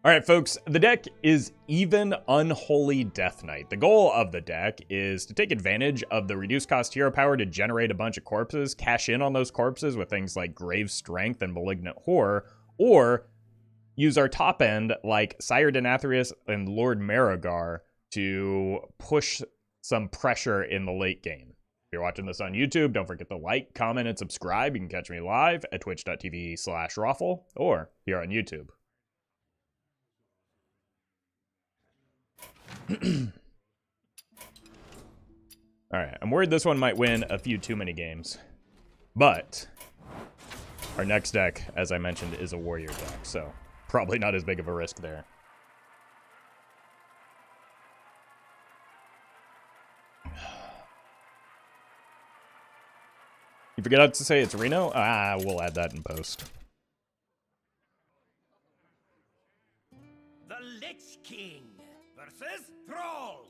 Alright folks, the deck is even Unholy Death Knight. The goal of the deck is to take advantage of the reduced cost hero power to generate a bunch of corpses, cash in on those corpses with things like Grave Strength and Malignant Horror, or use our top end like Sire Denathrius and Lord Marigar to push some pressure in the late game. If you're watching this on YouTube, don't forget to like, comment, and subscribe. You can catch me live at twitch.tv/Roffle or here on YouTube. Alright, I'm worried this one might win a few too many games. But our next deck, as I mentioned, is a warrior deck, so probably not as big of a risk there. You forgot to say it's Reno? We'll add that in post. The Lich King versus Thrall.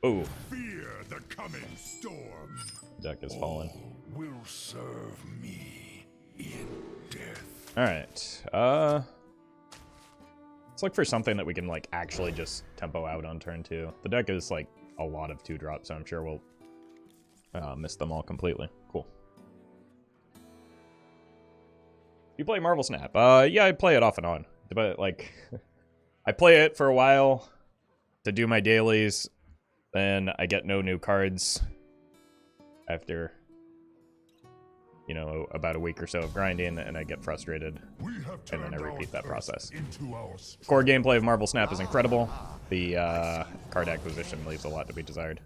Oh. Fear the coming storm. Deck has fallen. Will serve me in death. Alright. Let's look for something that we can like actually just tempo out on turn 2. The deck is like a lot of 2-drops, so I'm sure we'll miss them all completely. Cool. You play Marvel Snap? Yeah, I play it off and on. But like I play it for a while to do my dailies, then I get no new cards after, you know, about a week or so of grinding, and I get frustrated, and then I repeat that process. Core gameplay of Marvel Snap is incredible. The card acquisition leaves a lot to be desired.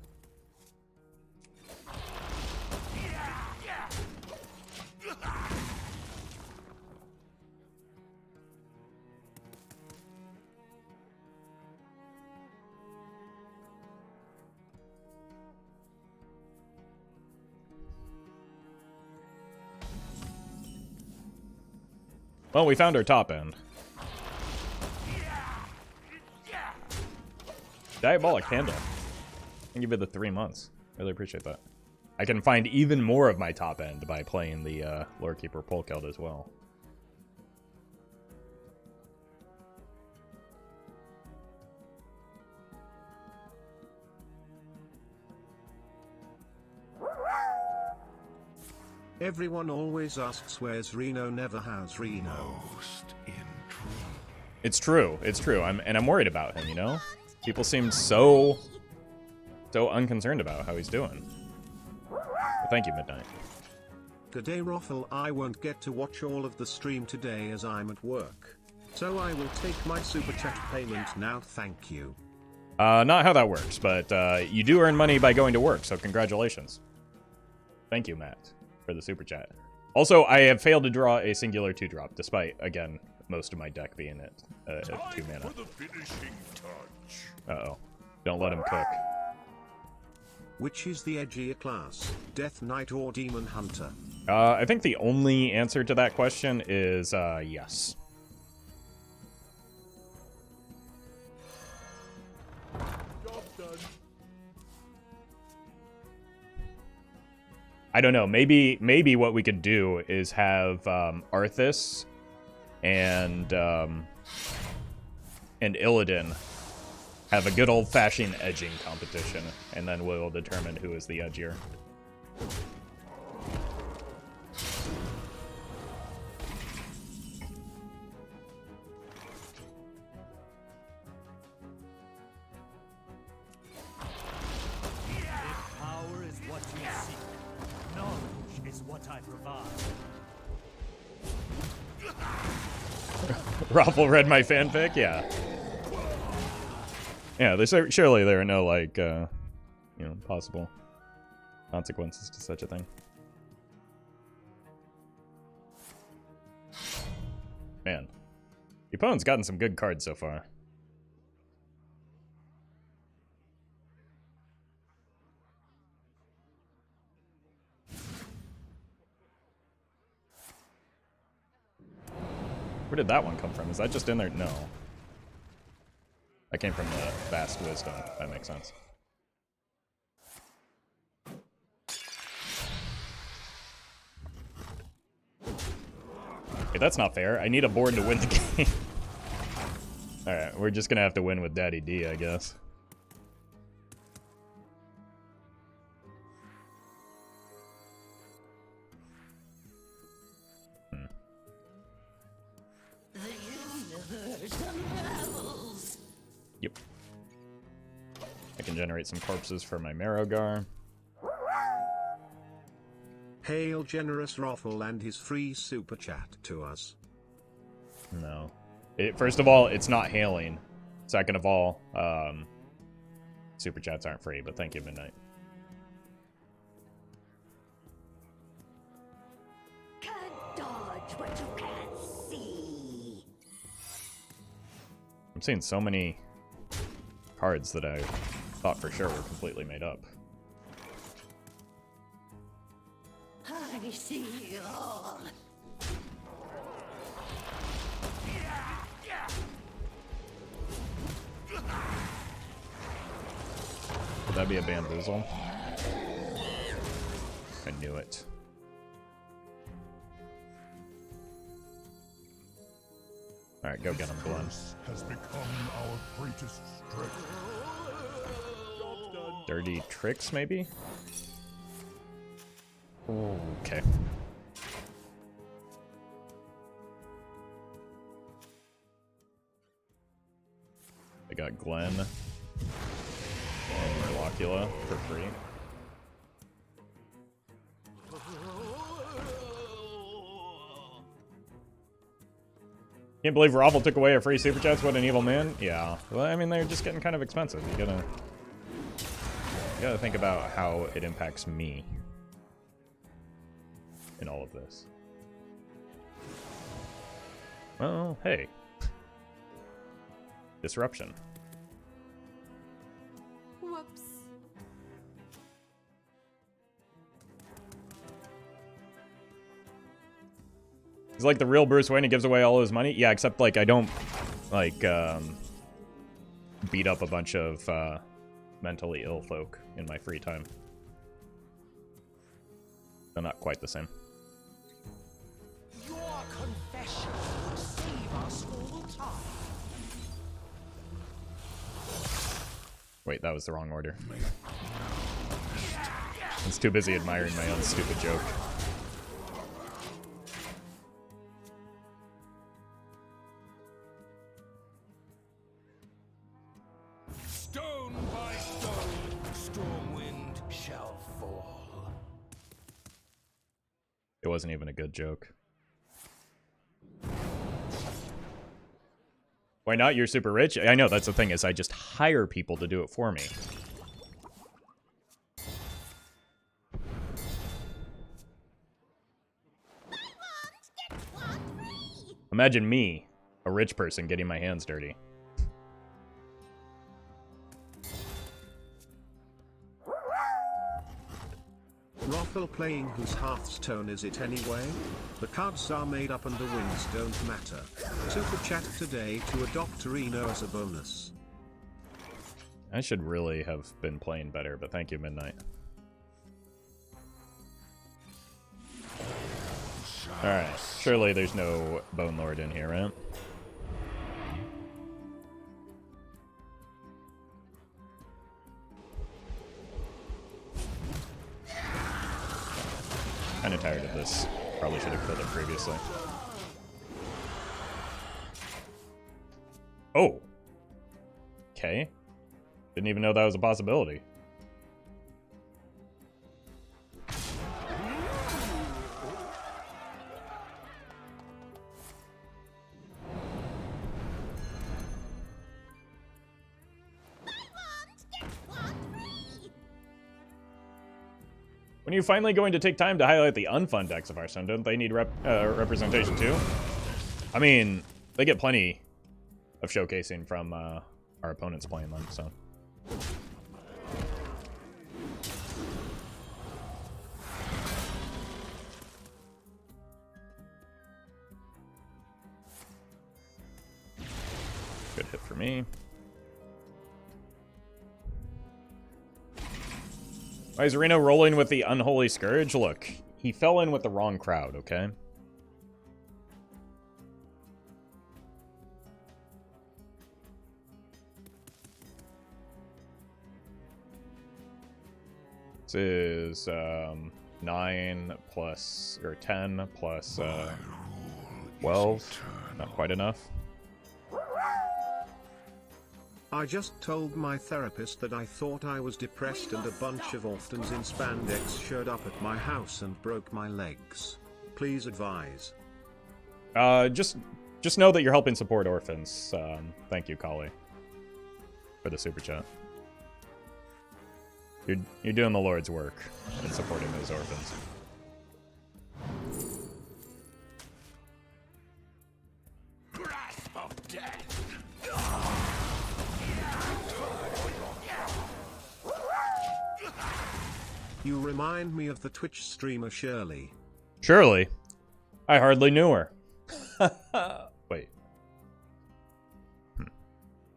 Well, we found our top end. Diabolic Candle. I'll give it the 3 months. Really appreciate that. I can find even more of my top end by playing the Lorekeeper Polkelt as well. Everyone always asks where's Reno, never how's Reno. It's true. It's true. I'm worried about him, you know? People seem so unconcerned about how he's doing. Well, thank you, Midnight. G'day Roffle, I won't get to watch all of the stream today as I'm at work. So I will take my super chat payment now, thank you. Not how that works, but you do earn money by going to work, so congratulations. Thank you, Matt, for the super chat. Also, I have failed to draw a singular 2-drop, despite, again, most of my deck being at 2 mana. Uh-oh. Don't let him cook. Which is the edgier class, Death Knight or Demon Hunter? I think the only answer to that question is yes. Job done. I don't know. Maybe what we could do is have Arthas and Illidan have a good old-fashioned edging competition, and then we'll determine who is the edgier. If power is what you seek, knowledge is what I provide. Roffle read my fanfic? Yeah. Yeah, surely there are no, like, you know, possible consequences to such a thing. Man. The opponent's gotten some good cards so far. Where did that one come from? Is that just in there? No. That came from the Vast Wisdom. That makes sense. Okay, that's not fair. I need a board to win the game. Alright, we're just gonna have to win with Daddy D, I guess. Yep. I can generate some corpses for my Marrowgar. Hail generous Roffle and his free super chat to us. No. First of all, it's not hailing. Second of all, super chats aren't free, but thank you, Midnight. Can't dodge what you can't see. I'm seeing so many cards that I thought for sure were completely made up. I see you all. Would that be a bamboozle? I knew it. Alright, go get him, Glenn. Has become our greatest strength. Dirty tricks, maybe? Okay. I got Glenn and Murlocula for free. Can't believe Roffle took away a free super chats. What an evil man. Yeah. Well, I mean, they're just getting kind of expensive. You gotta think about how it impacts me in all of this. Well, hey. Disruption. Whoops. He's like the real Bruce Wayne. He gives away all his money. Yeah, except like I don't like beat up a bunch of mentally ill folk in my free time. They're not quite the same. Your confession would save us all time. Wait, that was the wrong order. I was too busy admiring my own stupid joke. Stone by stone, Stormwind shall fall. It wasn't even a good joke. Why not? You're super rich? I know, that's the thing, is I just hire people to do it for me. Imagine me, a rich person, getting my hands dirty. Roffle playing whose Hearthstone is it anyway? The cards are made up and the wins don't matter. Super chat today to adopt Reno as a bonus. I should really have been playing better, but thank you, Midnight. Alright, surely there's no Bone Lord in here, right? Kinda tired of this. Probably should have killed it previously. Oh! Okay. Didn't even know that was a possibility. When are you finally going to take time to highlight the unfun decks of Hearthstone? Don't they need representation too? I mean, they get plenty of showcasing from our opponents playing them, so. Good hit for me. Why is Reno rolling with the Unholy Scourge? Look, he fell in with the wrong crowd, okay? This is 9 plus, or 10 plus 12. Not quite enough. I just told my therapist that I thought I was depressed and a bunch of orphans in spandex showed up at my house and broke my legs. Please advise. Just know that you're helping support orphans. Thank you, Kali, for the super chat. You're doing the Lord's work in supporting those orphans. Grasp of death. You remind me of the Twitch streamer Shirley. Surely. I hardly knew her. Wait.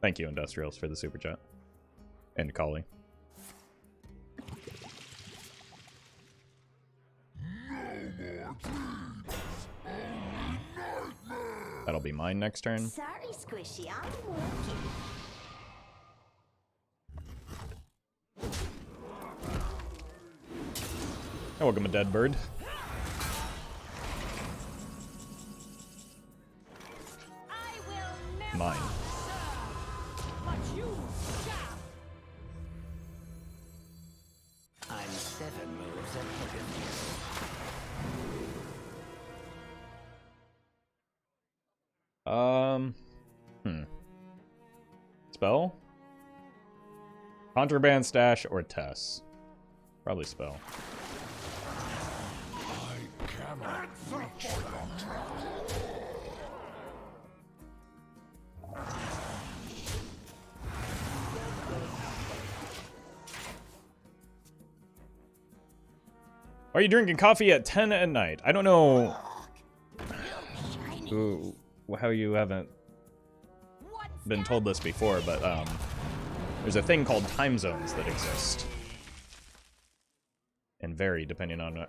Thank you, Industrials, for the super chat. And Kali. That'll be mine next turn. Sorry, Squishy, I'm working. Oh, welcome, a dead bird. I will never Mine. but you shall. I'm 7 moves ahead of you. Spell? Contraband Stash or Tess? Probably Spell. I cannot reach that. Why are you drinking coffee at 10 at night? I don't know how you haven't been told this before, but there's a thing called time zones that exist and vary depending on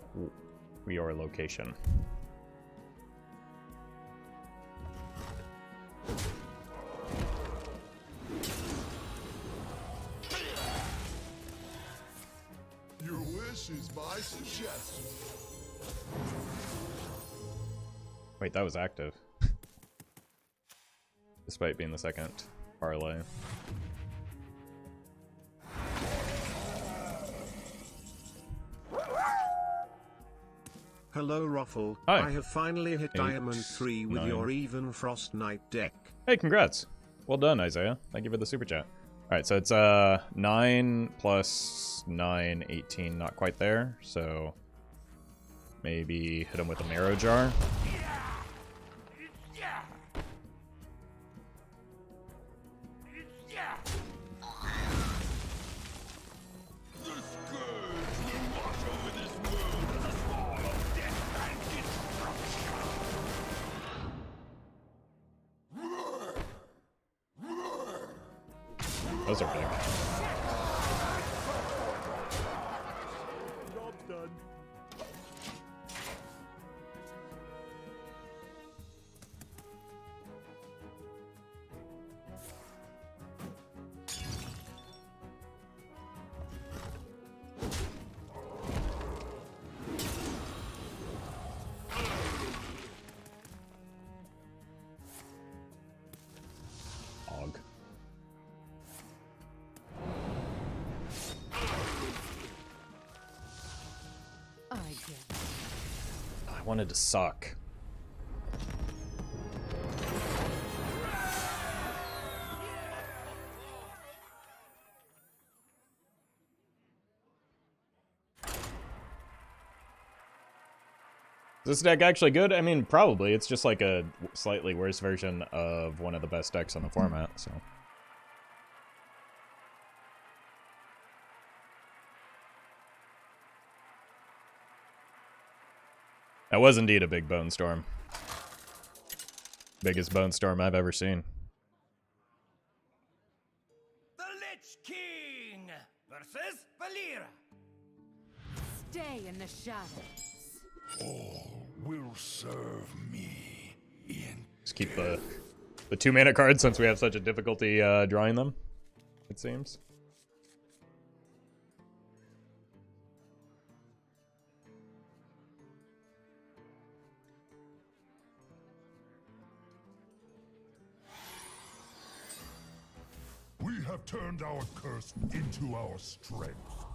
your location. Your wish is my suggestion. Wait, that was active. Despite being the second parlay. Hello, Roffle. Hi. I have finally hit 8, Diamond 3 with 9. your Even Frost Knight deck. Hey, congrats. Well done, Isaiah. Thank you for the super chat. Alright, so it's 9 plus 9, 18, not quite there. So maybe hit him with a Marrow Jar. Those are big. Job's done. Og. I wanted to suck. Is this deck actually good? I mean, probably. It's just like a slightly worse version of one of the best decks on the format, so. That was indeed a big bone storm. Biggest bone storm I've ever seen. The Lich King versus Valera. Stay in the shadows. All will serve me in. Just keep the 2-mana cards since we have such a difficulty drawing them, it seems. have turned our curse into our strength.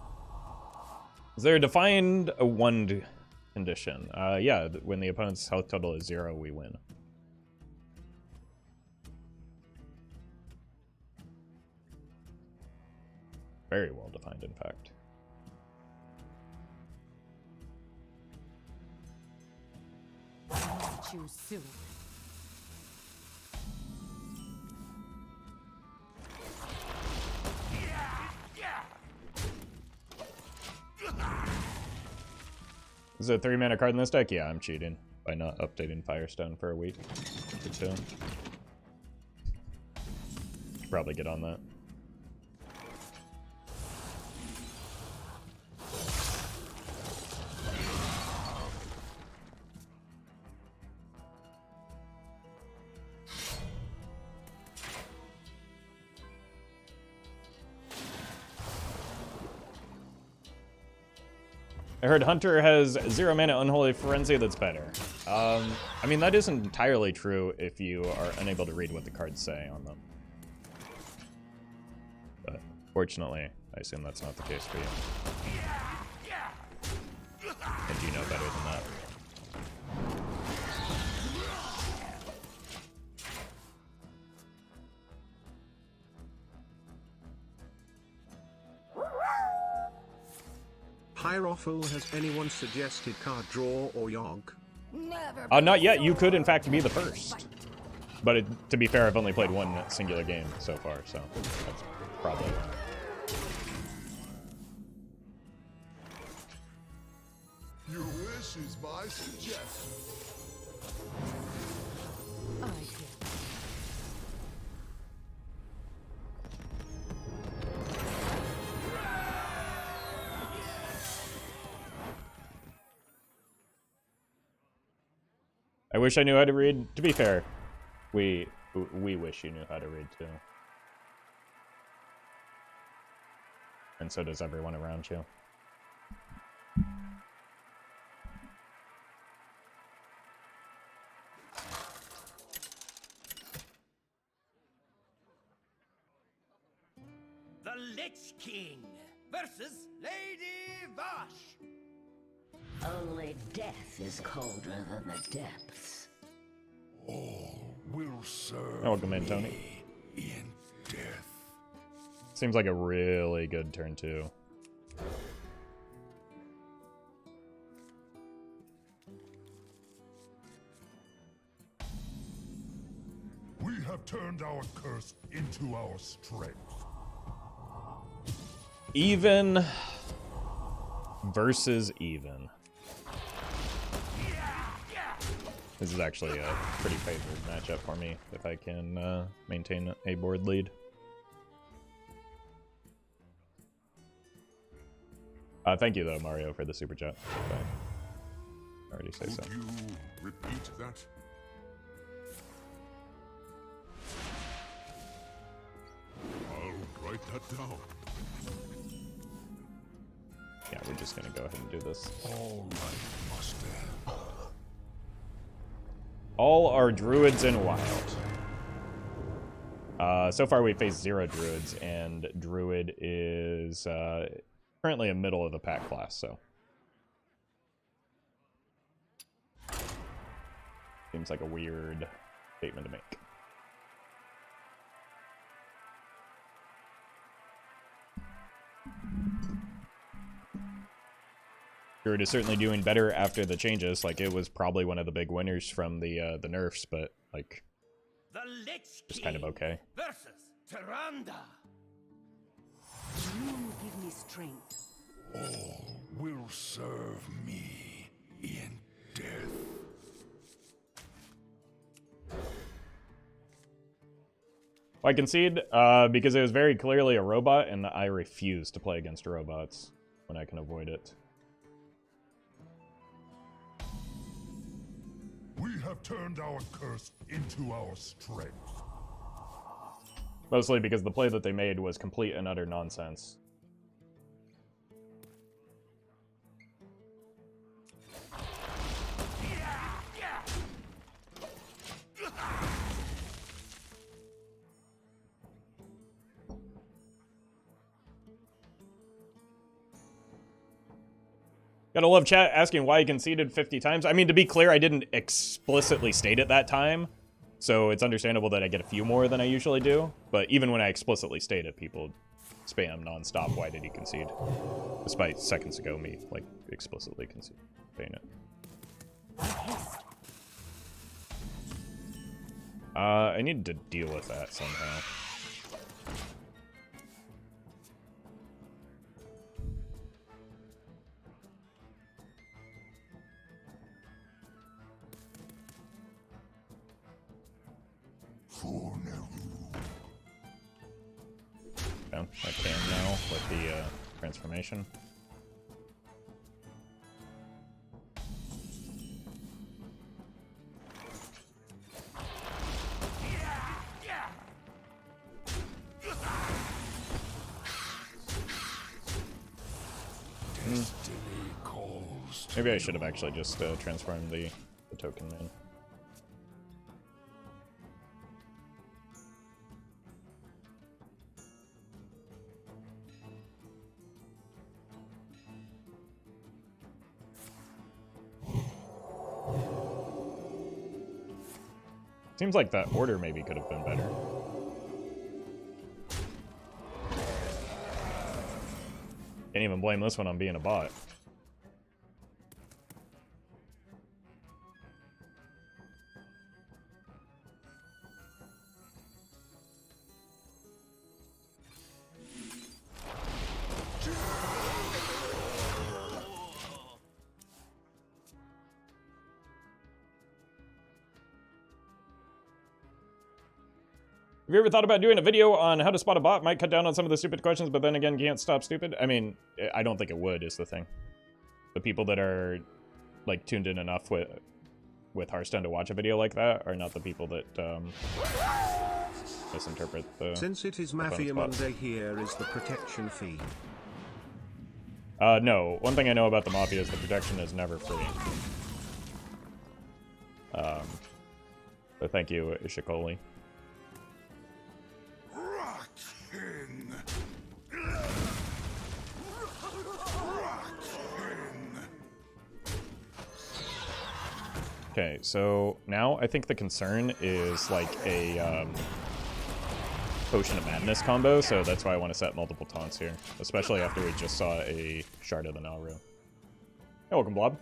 Is there a defined one condition? Yeah, when the opponent's health total is 0, we win. Very well defined, in fact. Choose soon. Is it a 3-mana card in this deck? Yeah, I'm cheating by not updating Firestone for a week or 2. Should probably get on that. I heard Hunter has 0 mana Unholy Frenzy that's better. I mean, that isn't entirely true if you are unable to read what the cards say on them. But fortunately, I assume that's not the case for you. And you know better than that. Hi Roffle, has anyone suggested card draw or yonk? Never. Not yet. You could, in fact, be the first. But to be fair, I've only played one singular game so far, so that's probably why. Your wish is my suggestion. I hear. I wish I knew how to read. To be fair, we wish you knew how to read too. And so does everyone around you. The Lich King versus Lady Vash. Only death is colder than the depths. All will serve Welcome in, Tony. in death. Seems like a really good turn too. We have turned our curse into our strength. Even versus even. This is actually a pretty favored matchup for me if I can maintain a board lead. Thank you though, Mario, for the super chat. I already say so. Could you repeat that? I'll write that down. Yeah, we're just gonna go ahead and do this. All right, master. All are druids in wild. So far we faced 0 druids, and druid is currently a middle of the pack class, so. Seems like a weird statement to make. Druid is certainly doing better after the changes. Like, it was probably one of the big winners from the nerfs, but like, The Lich it's King kind of okay. versus Tyrande. You give me strength. All will serve me in death. Well, I concede because it was very clearly a robot, and I refuse to play against robots when I can avoid it. We have turned our curse into our strength. Mostly because the play that they made was complete and utter nonsense. Gotta love chat asking why he conceded 50 times. I mean, to be clear, I didn't explicitly state it that time, so it's understandable that I get a few more than I usually do. But even when I explicitly state it, people spam nonstop, why did he concede? Despite seconds ago me, like, explicitly saying it. I need to deal with that somehow. Yeah, I can now with the transformation. Maybe I should have actually just transformed the token in. Seems like that order maybe could have been better. Can't even blame this one on being a bot. Have you ever thought about doing a video on how to spot a bot? Might cut down on some of the stupid questions, but then again, can't stop stupid. I mean, I don't think it would, is the thing. The people that are, like, tuned in enough with Hearthstone to watch a video like that are not the people that misinterpret the... Since it is Mafia Monday, here is the protection fee. No. One thing I know about the Mafia is the protection is never free. So thank you, Ishikoli. Okay, so now I think the concern is like a Potion of Madness combo, so that's why I want to set multiple taunts here, especially after we just saw a Shard of the Nauru. Hey, welcome, Blob.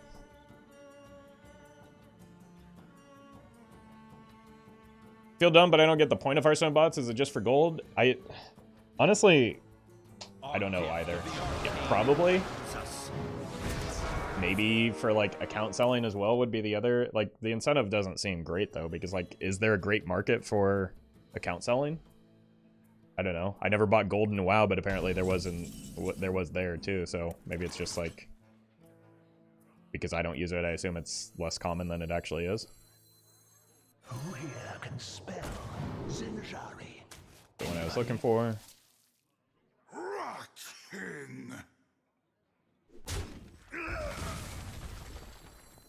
Feel dumb, but I don't get the point of Hearthstone bots. Is it just for gold? Honestly, I don't know either. Yeah, probably. Maybe for, like, account selling as well would be the other. Like, the incentive doesn't seem great, though, because, like, is there a great market for account selling? I don't know. I never bought gold in WoW, but apparently there was there, too, so maybe it's just, like, because I don't use it, I assume it's less common than it actually is. Who here can spell Zinjari? The one I was looking for. Rotten.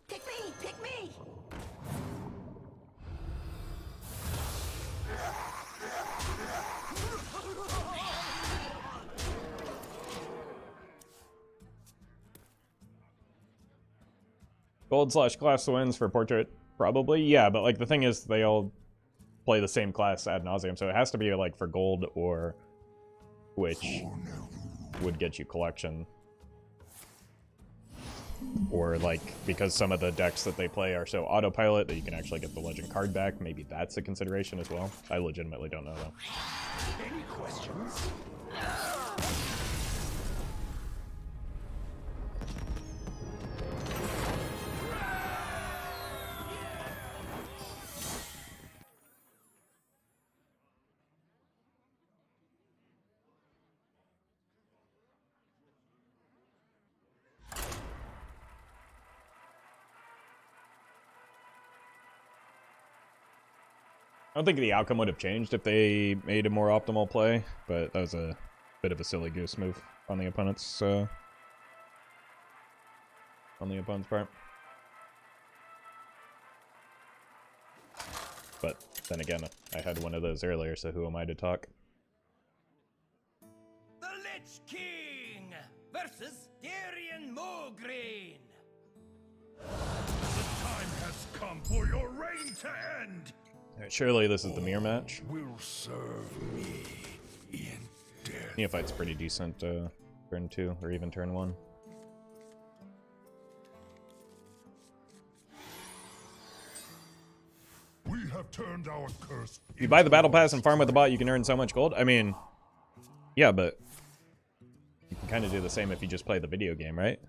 Pick me! Pick me! Gold/class wins for portrait. Probably, yeah, but like the thing is they all play the same class ad nauseum, so it has to be like for gold or which would get you collection. Or like because some of the decks that they play are so autopilot that you can actually get the legend card back, maybe that's a consideration as well. I legitimately don't know though. Any questions? I don't think the outcome would have changed if they made a more optimal play, but that was a bit of a silly goose move on the opponent's part. But then again, I had one of those earlier, so who am I to talk? The Lich King! versus Darien Mograine. The time has come for your reign to end. Alright, surely this is the mirror match. Will serve me in death. Neophyte's pretty decent turn 2, or even turn 1. We have turned our curse. If you buy the battle pass and farm with the bot, you can earn so much gold. I mean, yeah, but you can kind of do the same if you just play the video game, right?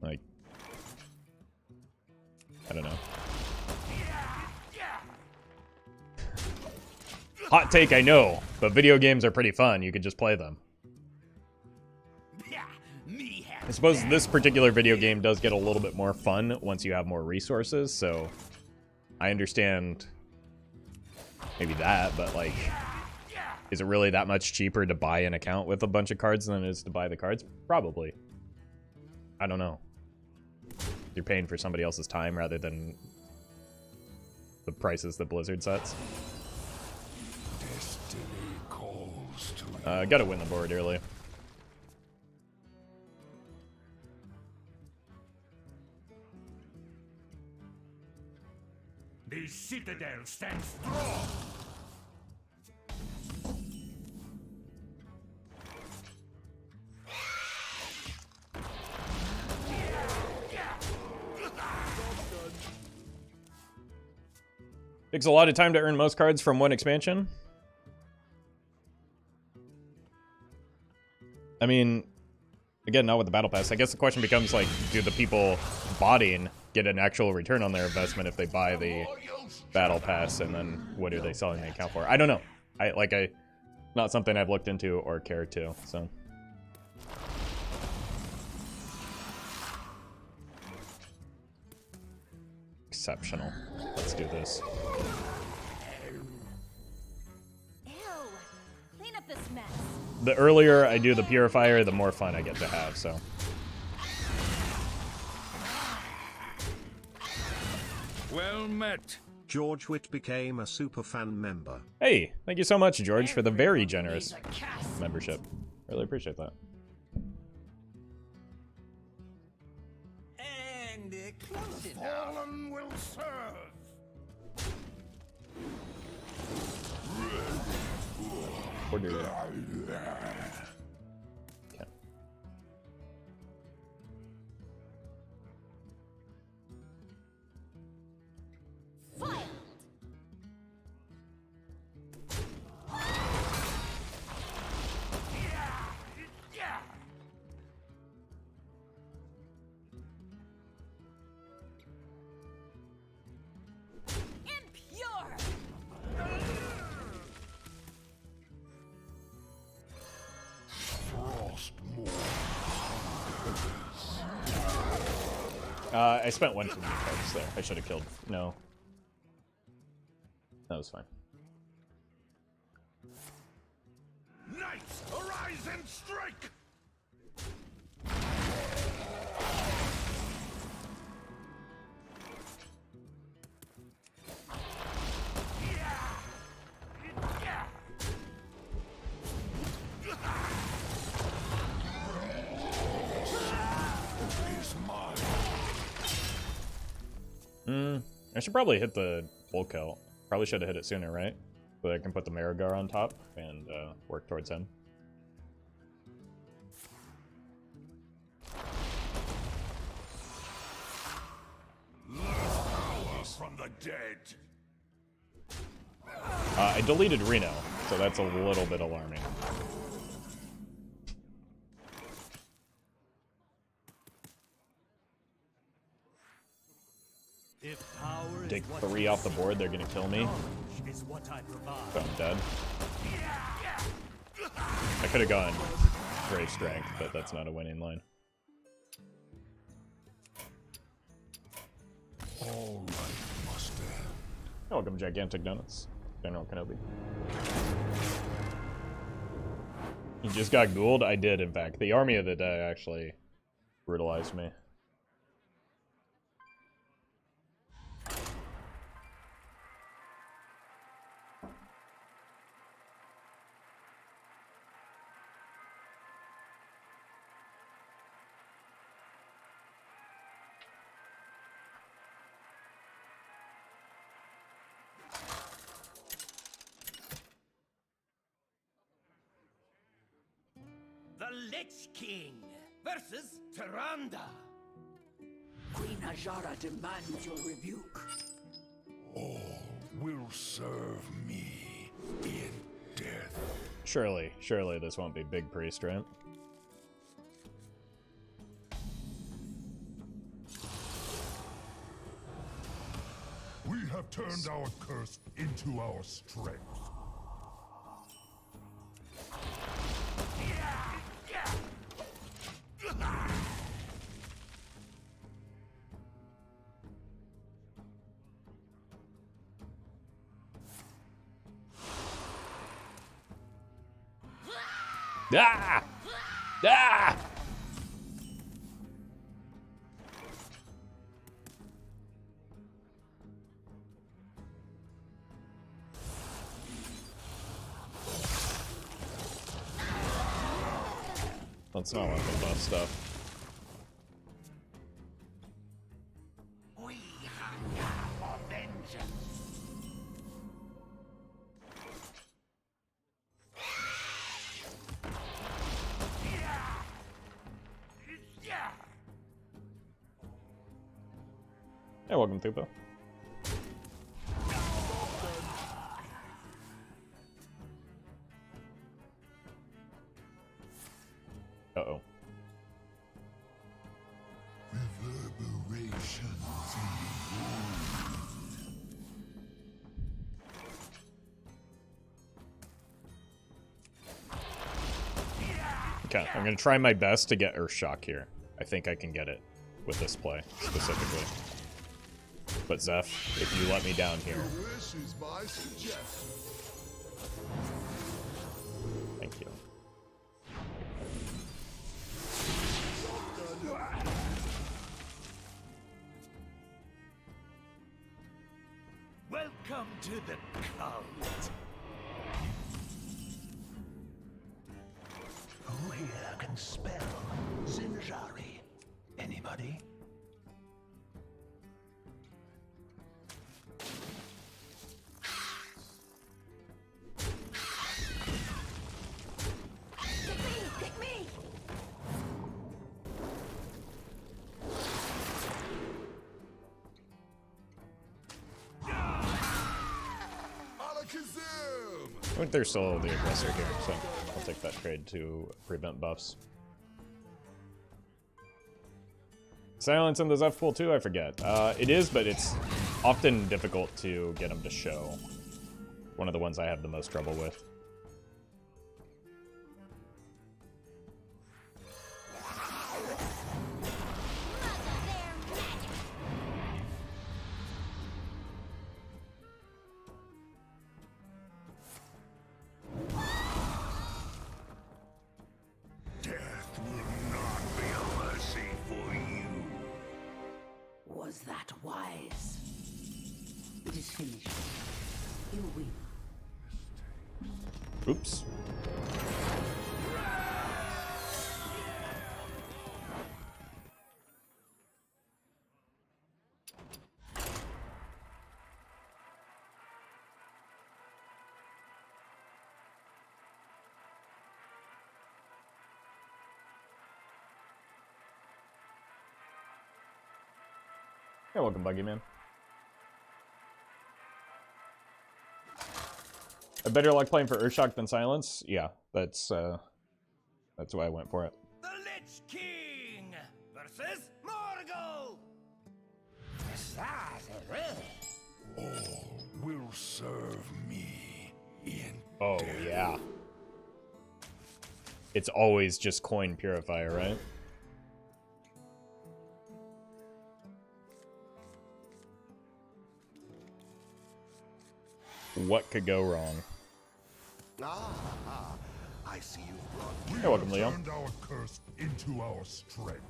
Like, I don't know. Hot take, I know, but video games are pretty fun. You could just play them. I suppose this particular video game does get a little bit more fun once you have more resources, so I understand maybe that, but like, is it really that much cheaper to buy an account with a bunch of cards than it is to buy the cards? Probably. I don't know. You're paying for somebody else's time rather than the prices that Blizzard sets. Destiny calls to Gotta win the board early. The citadel stands strong. Takes a lot of time to earn most cards from one expansion. I mean, again, not with the battle pass. I guess the question becomes like, do the people botting get an actual return on their investment if they buy the battle pass, and then what are they selling the account for? I don't know. Not something I've looked into or cared to, so. Exceptional. Let's do this. Ew. Clean up this mess. The earlier I do the Purifier, the more fun I get to have, so. Well met. George Witt became a superfan member. Hey, thank you so much, George, for the very generous membership. Really appreciate that. And close enough. Fallen will serve. Order. Okay. Fire. Impure. I spent one too many cards there. I should have killed. No. That was fine. Knights, arise and strike! I should probably hit the Polkelt. Probably should have hit it sooner, right? So that I can put the Marigar on top and work towards him. Power from the dead. I deleted Reno, so that's a little bit alarming. If power is Take what 3 you off the seek, board, they're gonna kill me. knowledge is what I provide. So I'm dead. I could have gone Grave Strength, but that's not a winning line. All right, must end. Welcome, Gigantic Donuts. General Kenobi. You just got ghouled? I did, in fact. The Army of the Dead actually brutalized me. Lich King versus Tyrande. Queen Ajara demands your rebuke. All will serve me in death. Surely this won't be Big Priest, right? We have turned our curse into our strength. Ah! Ah! That's not like the buff stuff. We hunger for vengeance. Hey, welcome, Thupo. Uh-oh. Reverberations Okay, I'm gonna try my best to get Earthshock here. I think I can get it with this play, specifically. But Zeph, if you let me down here. This is my suggestion. Thank you. Welcome to the cult. Who here can spell Zinjari? Anybody? Pick me! Alakazam! I think they're still the aggressor here, so I'll take that trade to prevent buffs. Silence in the Zeph pool too, I forget. It is, but it's often difficult to get them to show. One of the ones I have the most trouble with. Death will not be a mercy for you. Was that wise? It is finished. You win. Oops. Yeah, welcome, Buggy Man. A better luck playing for Earthshock than Silence? Yeah, that's why I went for it. The Lich King versus Morgul. All will serve me in Oh, yeah. It's always just Coin Purifier, right? What could go wrong? I see you've brought. You're welcome, Leo. Turned our curse into our strength.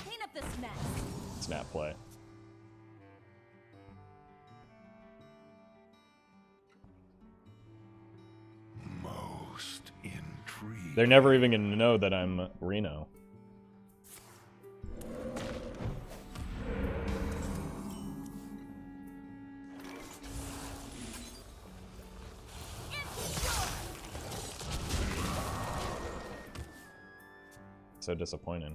Clean up this mess. Snap play. Most intriguing. They're never even gonna know that I'm Reno. so disappointing.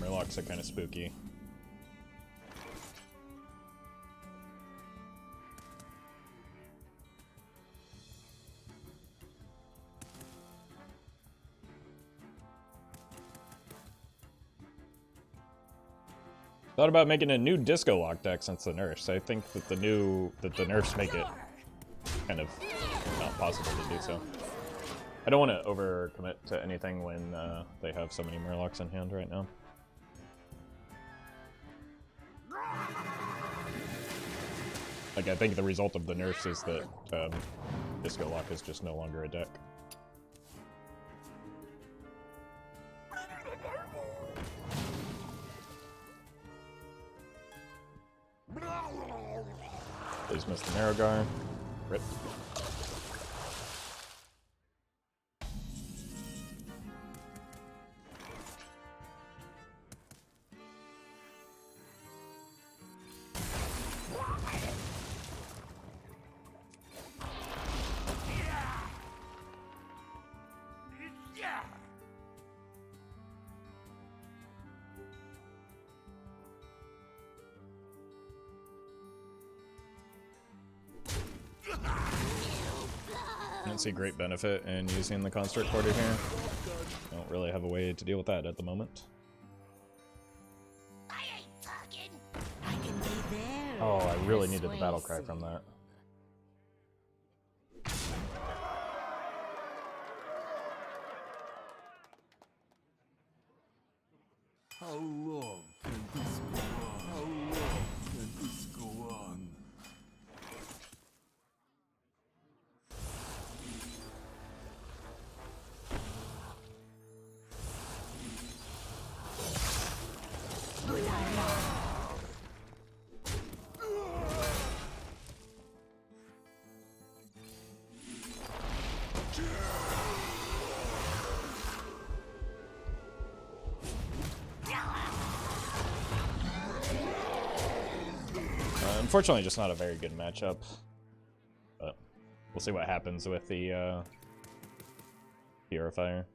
Murlocs are kind of spooky. Thought about making a new Disco Lock deck since the nerfs. I think that the nerfs make it kind of not possible to do so. I don't want to overcommit to anything when they have so many Murlocs in hand right now. Like, I think the result of the nerfs is that Disco Lock is just no longer a deck. Please miss the Narrowgar. Rip. I don't see great benefit in using the Construct Quarter here. I don't really have a way to deal with that at the moment. I ain't talking. I can be there. Oh, I really needed the battle cry from that. How long can this go on? How long can this go on? Unfortunately, just not a very good matchup. But we'll see what happens with the Purifier.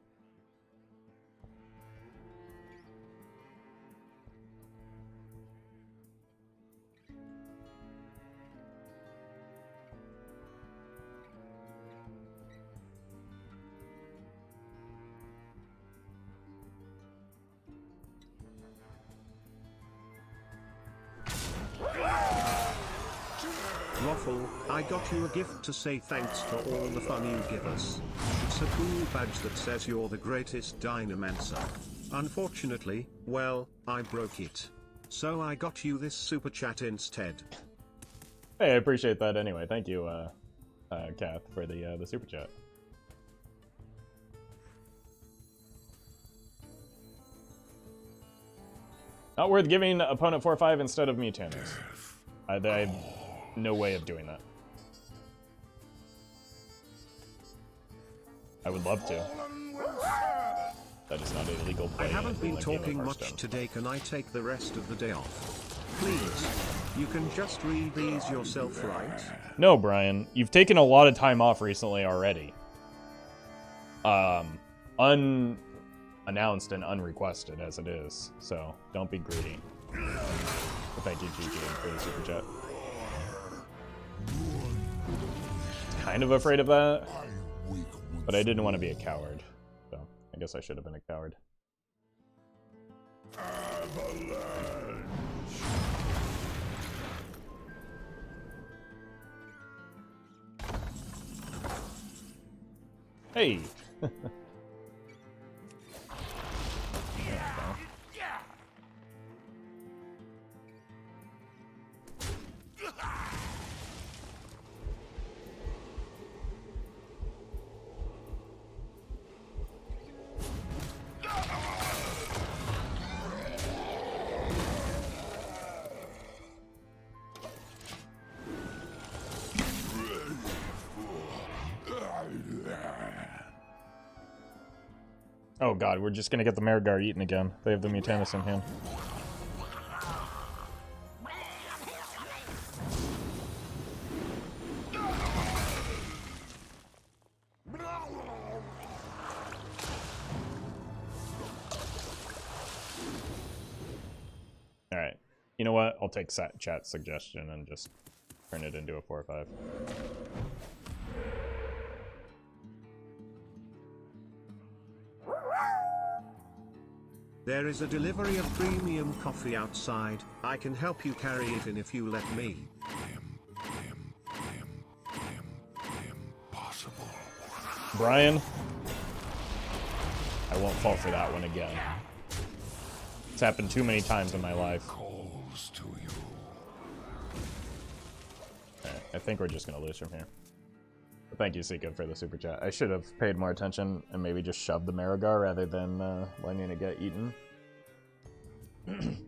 Roffle, I got you a gift to say thanks for all the fun you give us. It's a cool badge that says you're the greatest Dynamancer. Unfortunately, well, I broke it. So I got you this super chat instead. Hey, I appreciate that anyway. Thank you, Kath, for the super chat. Not worth giving opponent 4/5 instead of Mutanus. I have no way of doing that. I would love to. That is not a legal play. I haven't been in the game of talking much Hearthstone. today. Can I take the rest of the day off? Please. You can just read these yourself, right? No, Brian. You've taken a lot of time off recently already. Unannounced and unrequested as it is. So, don't be greedy. But thank you, GG, for the super chat. Kind of afraid of that, but I didn't want to be a coward. So, I guess I should have been a coward. Hey! There we go. Oh god, we're just gonna get the Marigar eaten again. They have the Mutanus in hand. Alright. You know what? I'll take chat's suggestion and just turn it into a 4-5. There is a delivery of premium coffee outside. I can help you carry it in if you let me. Impossible. Brian, I won't fall for that one again. It's happened too many times in my life. Calls to you. Alright, I think we're just gonna lose from here. But thank you, Sika, for the super chat. I should have paid more attention and maybe just shoved the Marigar rather than letting it get eaten.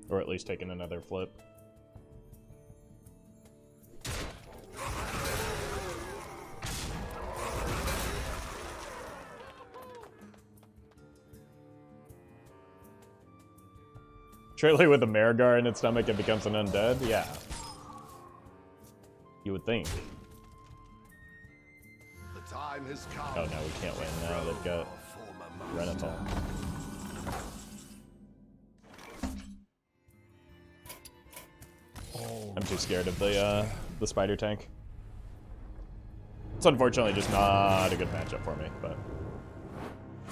Or at least taking another flip. Surely with a Marigar in its stomach it becomes an undead? Yeah. You would think. The time has come. Oh no, we can't win now. They've got Renatol. I'm too scared of the spider tank. It's unfortunately just not a good matchup for me, but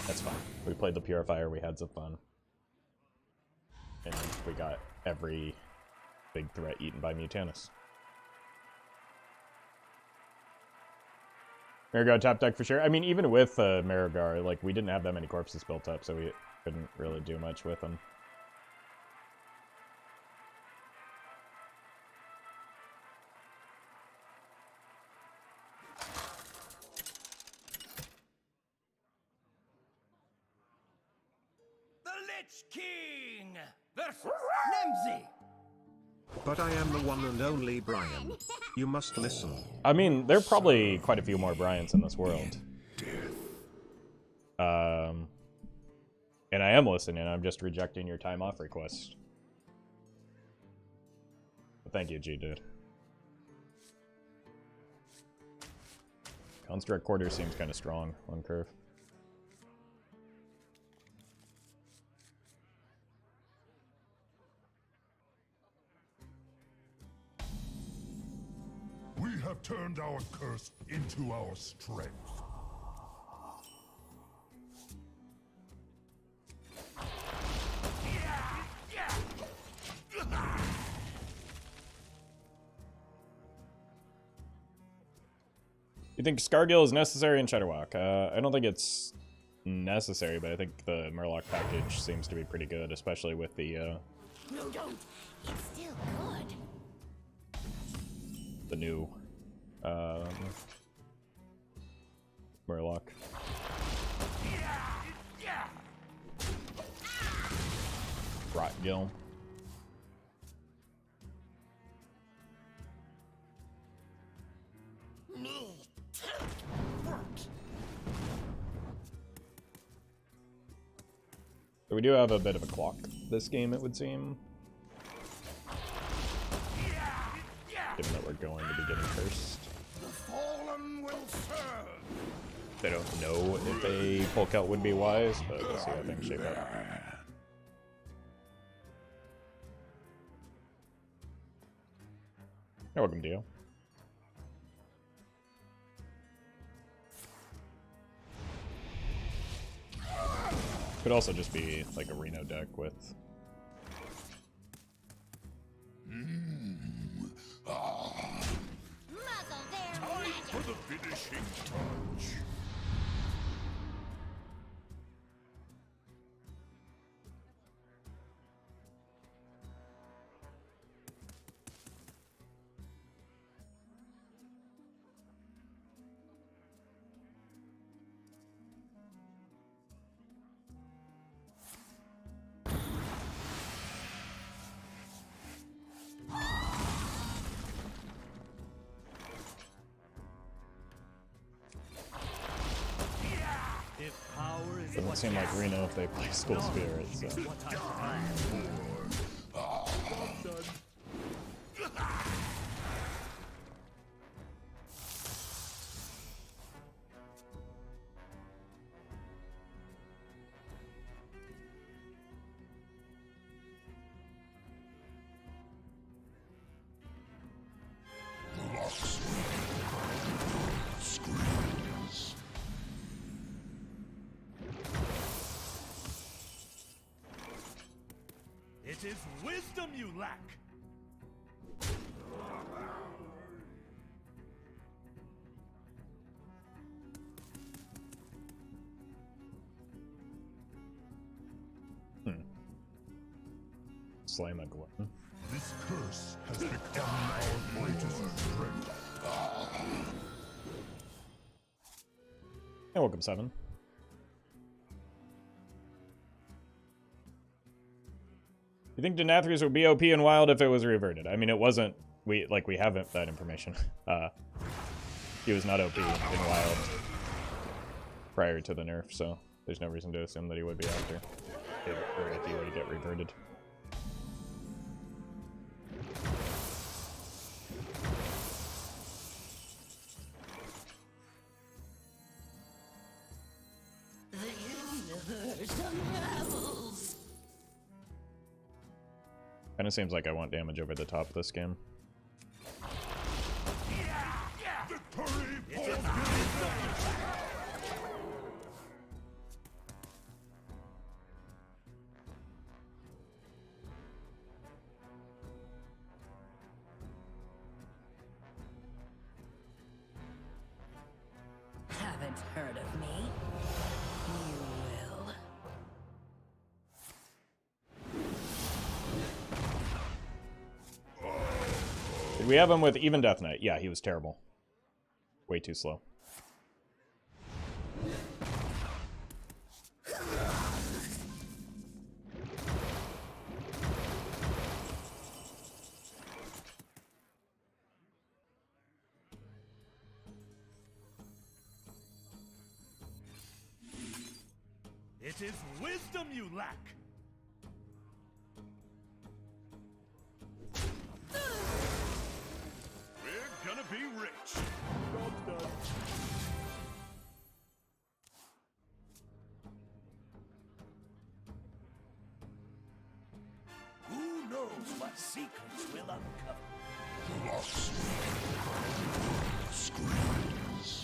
that's fine. We played the Purifier, we had some fun. And we got every big threat eaten by Mutanus. Marigar top deck for sure. I mean, even with Marigar, like, we didn't have that many corpses built up, so we couldn't really do much with them. The Lich King versus Nemzi. But I am the one and only Brian. You must listen. I mean, there are probably quite a few more Bryans in this world. And I am listening, I'm just rejecting your time off request. But thank you, G-Dude. Construct Quarter seems kind of strong on curve. We have turned our curse into our strength. You think Scargill is necessary in Shadowwalk? I don't think it's necessary, but I think the Murloc package seems to be pretty good, especially with the No, don't. It's still good. the new Murloc. Rotgill. So we do have a bit of a clock this game, it would seem. Given that we're going to be getting cursed. The fallen will serve. They don't know if a Polkelt would be wise, but we'll see how things shape up. You're welcome, Dio. Could also just be like a Reno deck with Muzzle their Time magic. for the finishing touch. Doesn't seem like Reno if they play School Spirit, so. It is wisdom you lack. Slay my glutton. This curse has become our greatest strength. Hey, welcome, Seven. You think Denathrius would be OP in Wild if it was reverted? I mean, it wasn't. We haven't that information. He was not OP in Wild prior to the nerf, so there's no reason to assume that he would be after, or if he were to get reverted. Kinda seems like I want damage over the top this game. Haven't heard of me? You will. Did we have him with even Death Knight? Yeah, he was terrible. Way too slow. It is wisdom you lack. We're gonna be rich. Who knows what secrets will uncover? Screams.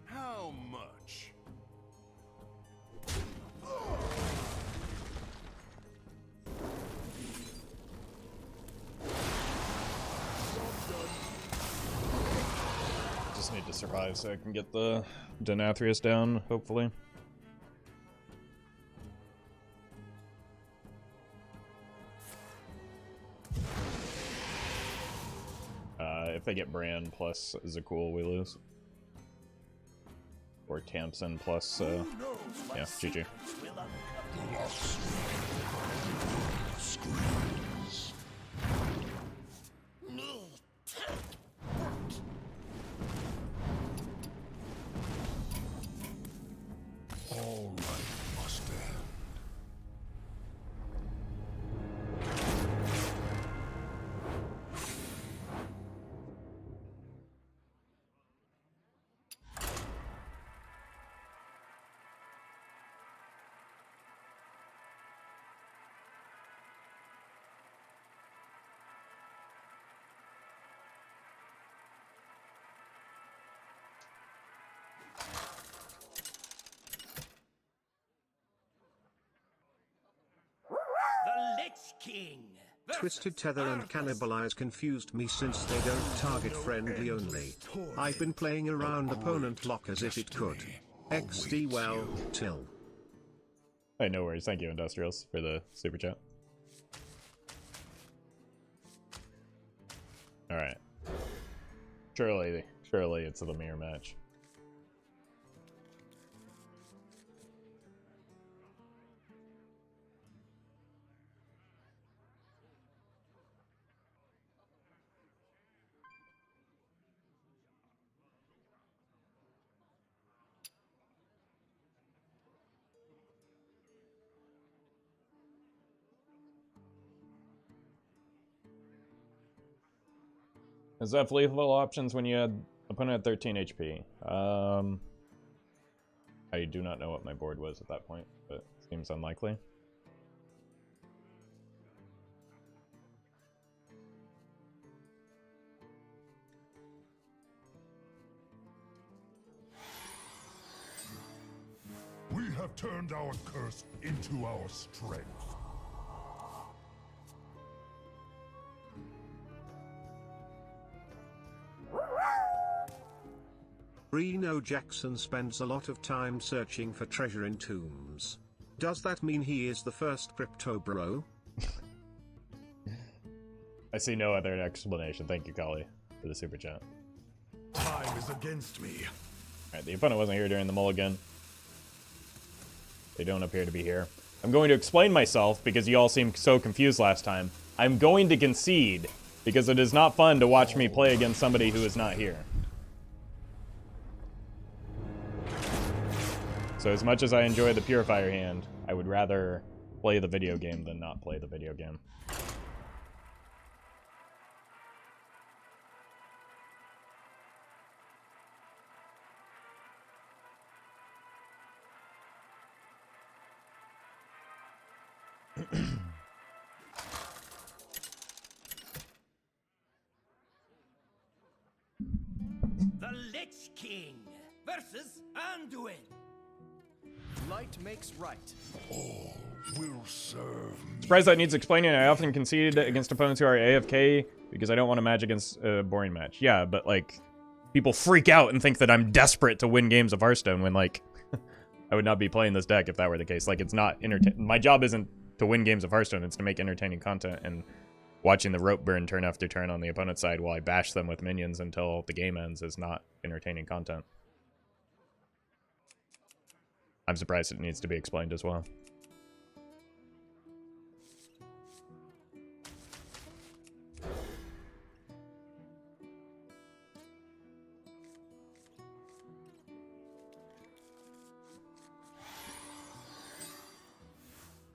How much? Just need to survive so I can get the Denathrius down, hopefully. If they get Bran plus Zakul, we lose. Or Tamsin plus, yeah, GG. All right, must end. The Lich King. Twisted Tether and Cannibalize confused me since they don't target friendly only. I've been playing around opponent lock as if it could. XD well, till. Hey, no worries. Thank you, Industrials, for the super chat. Alright. Surely it's the mirror match. Is that lethal options when you had opponent at 13 HP? I do not know what my board was at that point, but seems unlikely. We have turned our curse into our strength. Reno Jackson spends a lot of time searching for treasure in tombs. Does that mean he is the first crypto bro? I see no other explanation. Thank you, Kali, for the super chat. Time is against me. Alright, the opponent wasn't here during the mulligan. They don't appear to be here. I'm going to explain myself because you all seemed so confused last time. I'm going to concede because it is not fun to watch me play against somebody who is not here. So as much as I enjoy the Purifier hand, I would rather play the video game than not play the video game. The Lich King versus Anduin. Light makes right. All will serve me. Surprised that needs explaining. I often concede against opponents who are AFK because I don't want to match against a boring match. Yeah, but like, people freak out and think that I'm desperate to win games of Hearthstone when like, I would not be playing this deck if that were the case. Like, it's not my job isn't to win games of Hearthstone, it's to make entertaining content, and watching the rope burn turn after turn on the opponent's side while I bash them with minions until the game ends is not entertaining content. I'm surprised it needs to be explained as well.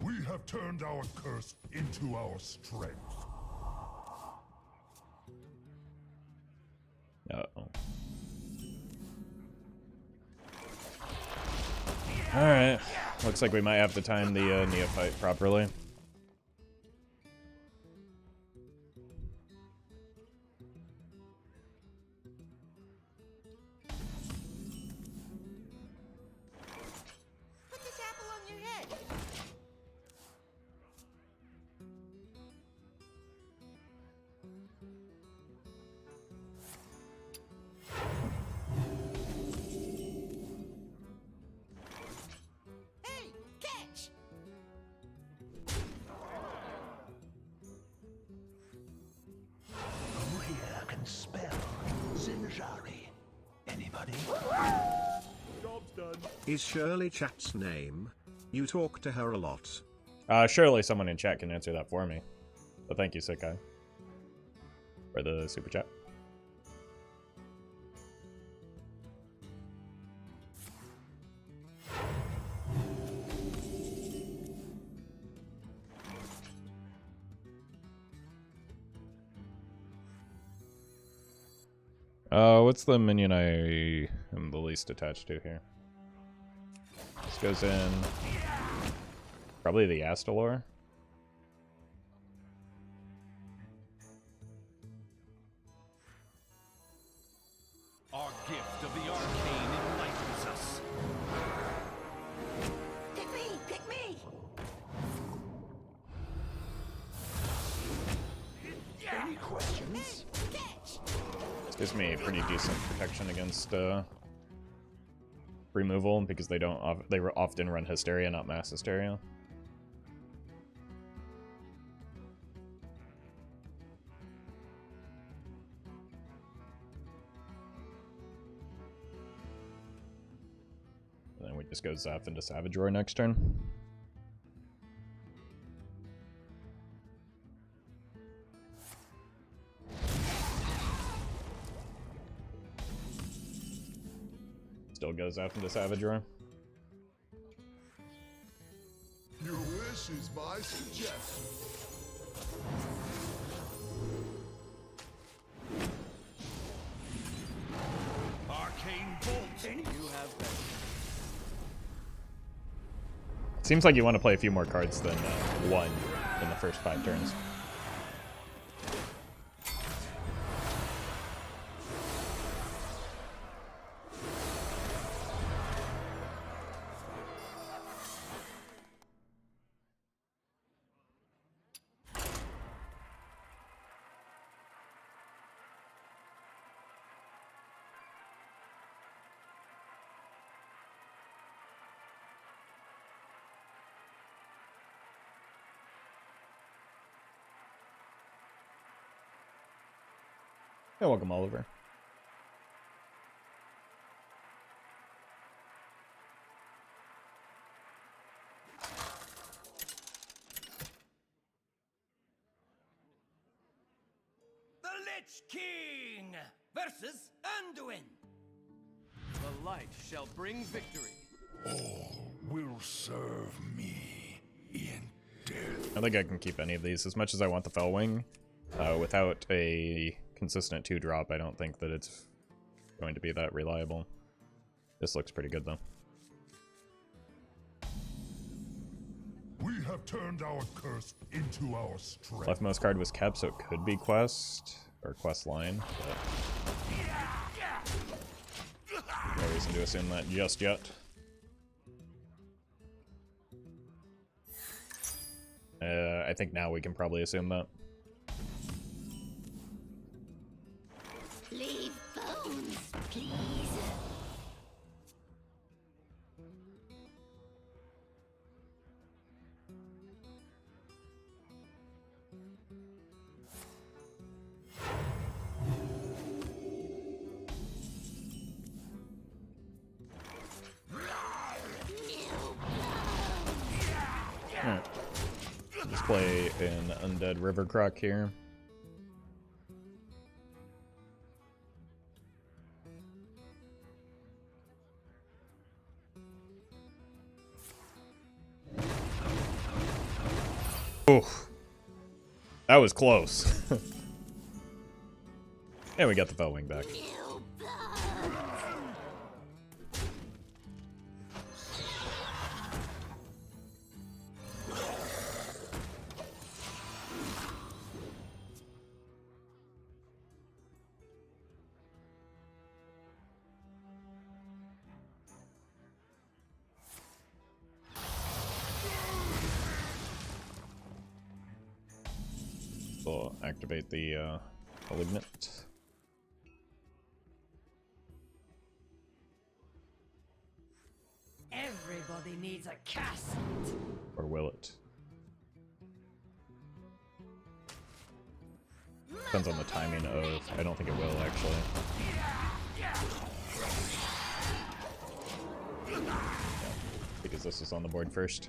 We have turned our curse into our strength. Uh-oh. Alright. Looks like we might have to time the Neophyte properly. Put this apple on your head. Hey, catch! Who here can spell Zinjari? Anybody? Is Shirley Chat's name? You talk to her a lot. Surely someone in chat can answer that for me. But thank you, Sick Guy, for the super chat. What's the minion I am the least attached to here? This goes in probably the Astalor. Our gift of the Arcane enlightens us. Pick me! Pick me! Any questions? Catch! This gives me pretty decent protection against removal because they don't they often run Hysteria, not Mass Hysteria. Just go Zeph into Savage Roar next turn. Still goes Zeph into Savage Roar. Your wish is my suggestion. Arcane Bolt. You have been. Seems like you want to play a few more cards than one in the first 5 turns. Hey, welcome, Oliver. The Lich King versus Anduin. The light shall bring victory. All will serve me in death. I think I can keep any of these as much as I want the Felwing. Without a consistent 2-drop, I don't think that it's going to be that reliable. This looks pretty good, though. We have turned our curse into our strength. Leftmost card was kept, so it could be Quest, or Quest Line, but no reason to assume that just yet. I think now we can probably assume that. Leave bones, please. Alright. Let's play an Undead River Croc here. Oof. That was close. And we got the Felwing back. We'll activate the Malignant. Everybody needs a cast. Or will it? Depends on the timing of... I don't think it will, actually. Yeah, because this is on the board first.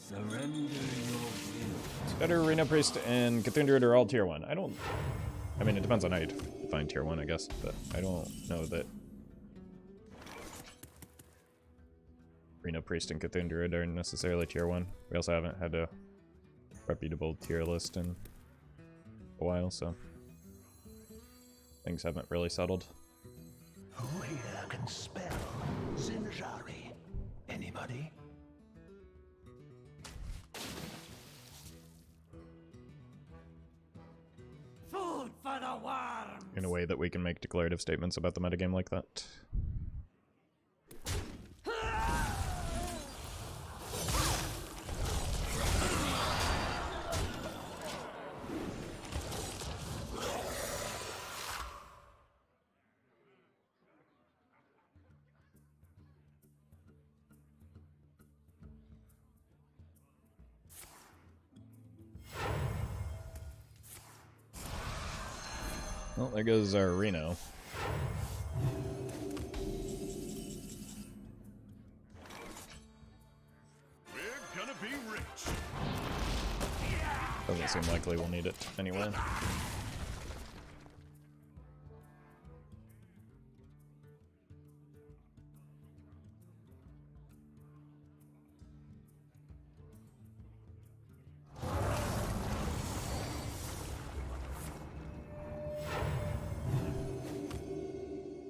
Surrender your will. Better Reno Priest and Cthulhu Druid are all tier 1. I mean, it depends on how you define tier 1, I guess, but I don't know that Reno Priest and Cthulhu Druid are necessarily tier 1. We also haven't had a reputable tier list in a while, so things haven't really settled. Who here can spell Zinjari? Anybody? Food for the worms. In a way that we can make declarative statements about the metagame like that. Well, there goes our Reno. We're gonna be rich. Doesn't seem likely we'll need it anyway.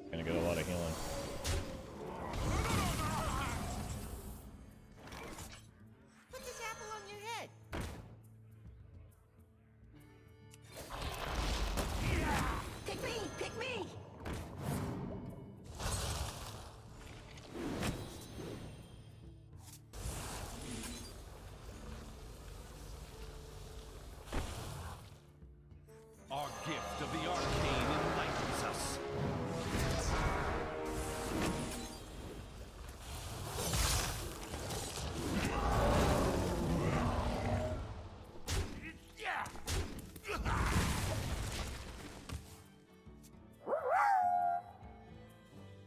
Gonna get a lot of healing. Put this apple on your head. Pick me! Pick me! Our gift of the arcane enlightens us.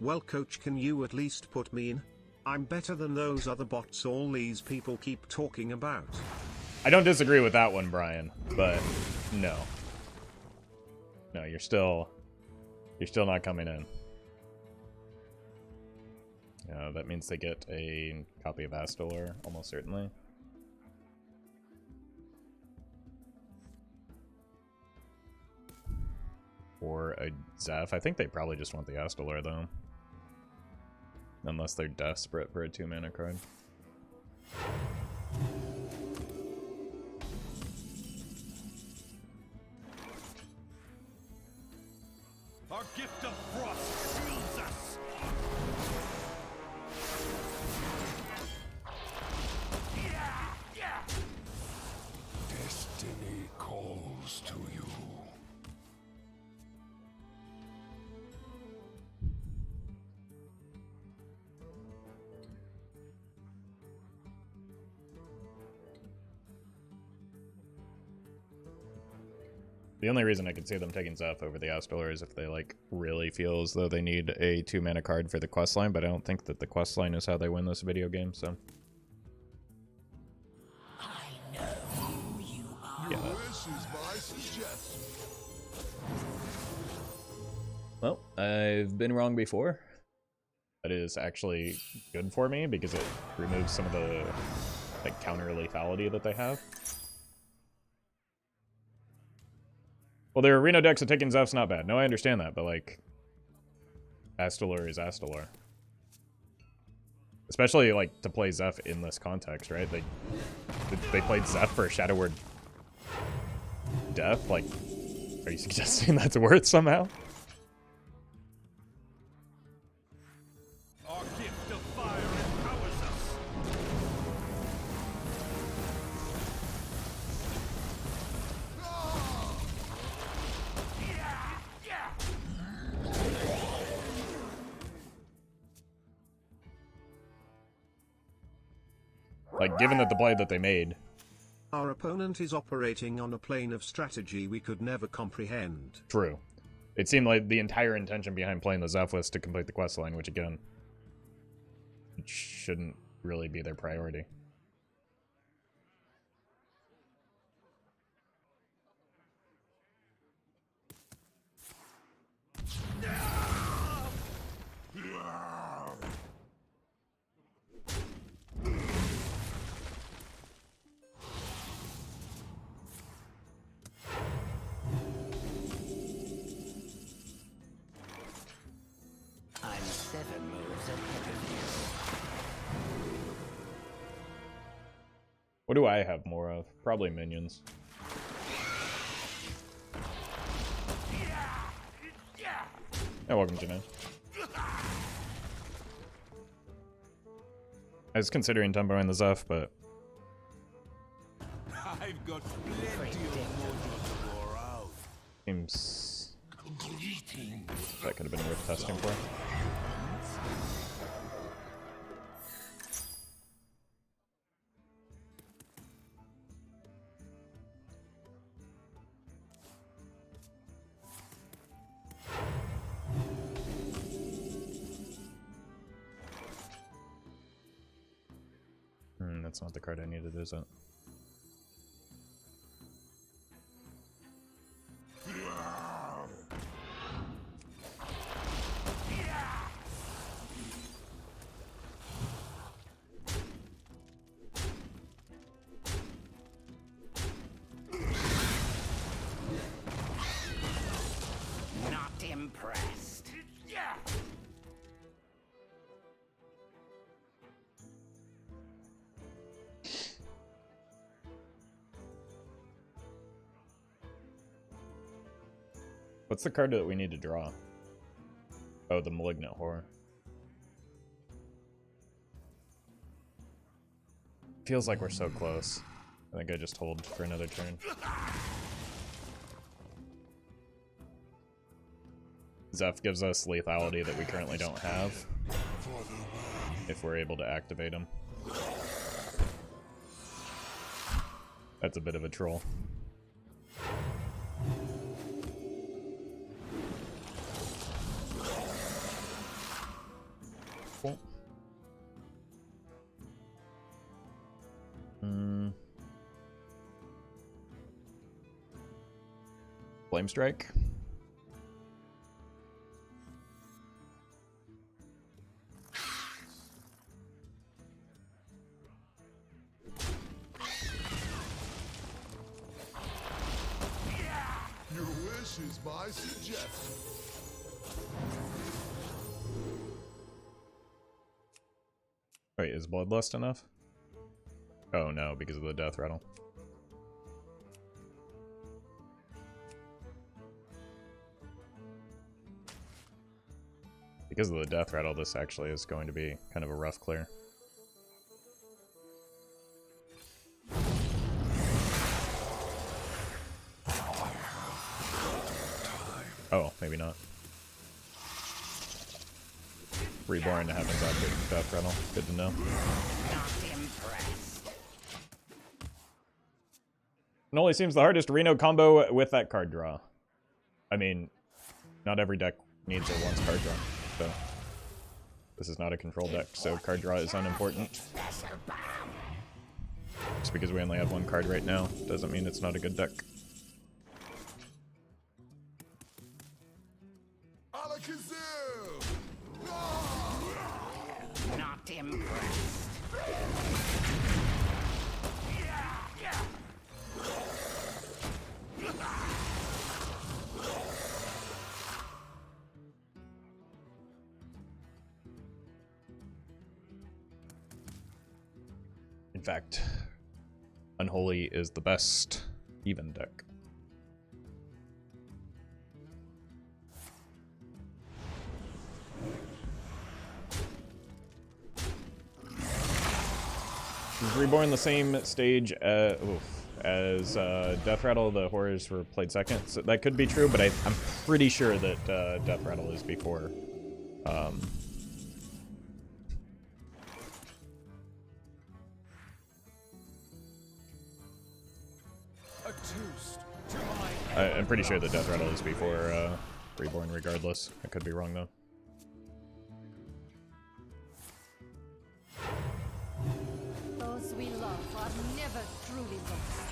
Well, coach, can you at least put me in? I'm better than those other bots all these people keep talking about. I don't disagree with that one, Brian, but no. No, you're still not coming in. That means they get a copy of Astalor, almost certainly. Or a Zeph. I think they probably just want the Astalor, though. Unless they're desperate for a 2-mana card. Our gift of frost shields us. Destiny calls to you. The only reason I could see them taking Zeph over the Astalor is if they like really feel as though they need a 2-mana card for the questline, but I don't think that the questline is how they win this video game, so. I know who you are. Yeah. This is my suggestion. Well, I've been wrong before. That is actually good for me because it removes some of the like counter lethality that they have. Well, their Reno decks of taking Zeph's not bad. No, I understand that, but like, Astalor is Astalor. Especially like to play Zeph in this context, right? They played Zeph for Shadow Word Death. Like, are you suggesting that's worth somehow? Our gift of fire empowers us. Like, given that the play that they made. Our opponent is operating on a plane of strategy we could never comprehend. True. It seemed like the entire intention behind playing the Zeph was to complete the questline, which again, it shouldn't really be their priority. I'm 7 moves ahead of you. What do I have more of? Probably minions. Hey, welcome, Genn. I was considering tempoing the Zeph, but I've got plenty of mojo to go around. seems that could have been worth testing for. that's not the card I needed, is it? Not impressed. What's the card that we need to draw? Oh, the Malignant Horror. Feels like we're so close. I think I just hold for another turn. Zeph gives us lethality that we currently don't have, if we're able to activate him. That's a bit of a troll. Cool. Flame Strike. Your wish is my suggestion. Wait, is Bloodlust enough? Oh no, because of the Death Rattle. Because of the Death Rattle, this actually is going to be kind of a rough clear. Oh, maybe not. Reborn happens after Death Rattle. Good to know. Not impressed. It only seems the hardest Reno combo with that card draw. I mean, not every deck needs a once card draw, so this is not a control deck, so card draw is unimportant. Just because we only have one card right now doesn't mean it's not a good deck. Not impressed. In fact, Unholy is the best even deck. Is Reborn the same stage as Death Rattle? The Horrors were played second, so that could be true, but I'm pretty sure that Death Rattle is before. A toast to my I'm pretty sure that Death Rattle is before Reborn, regardless. I could be wrong though. Those we love are never truly lost.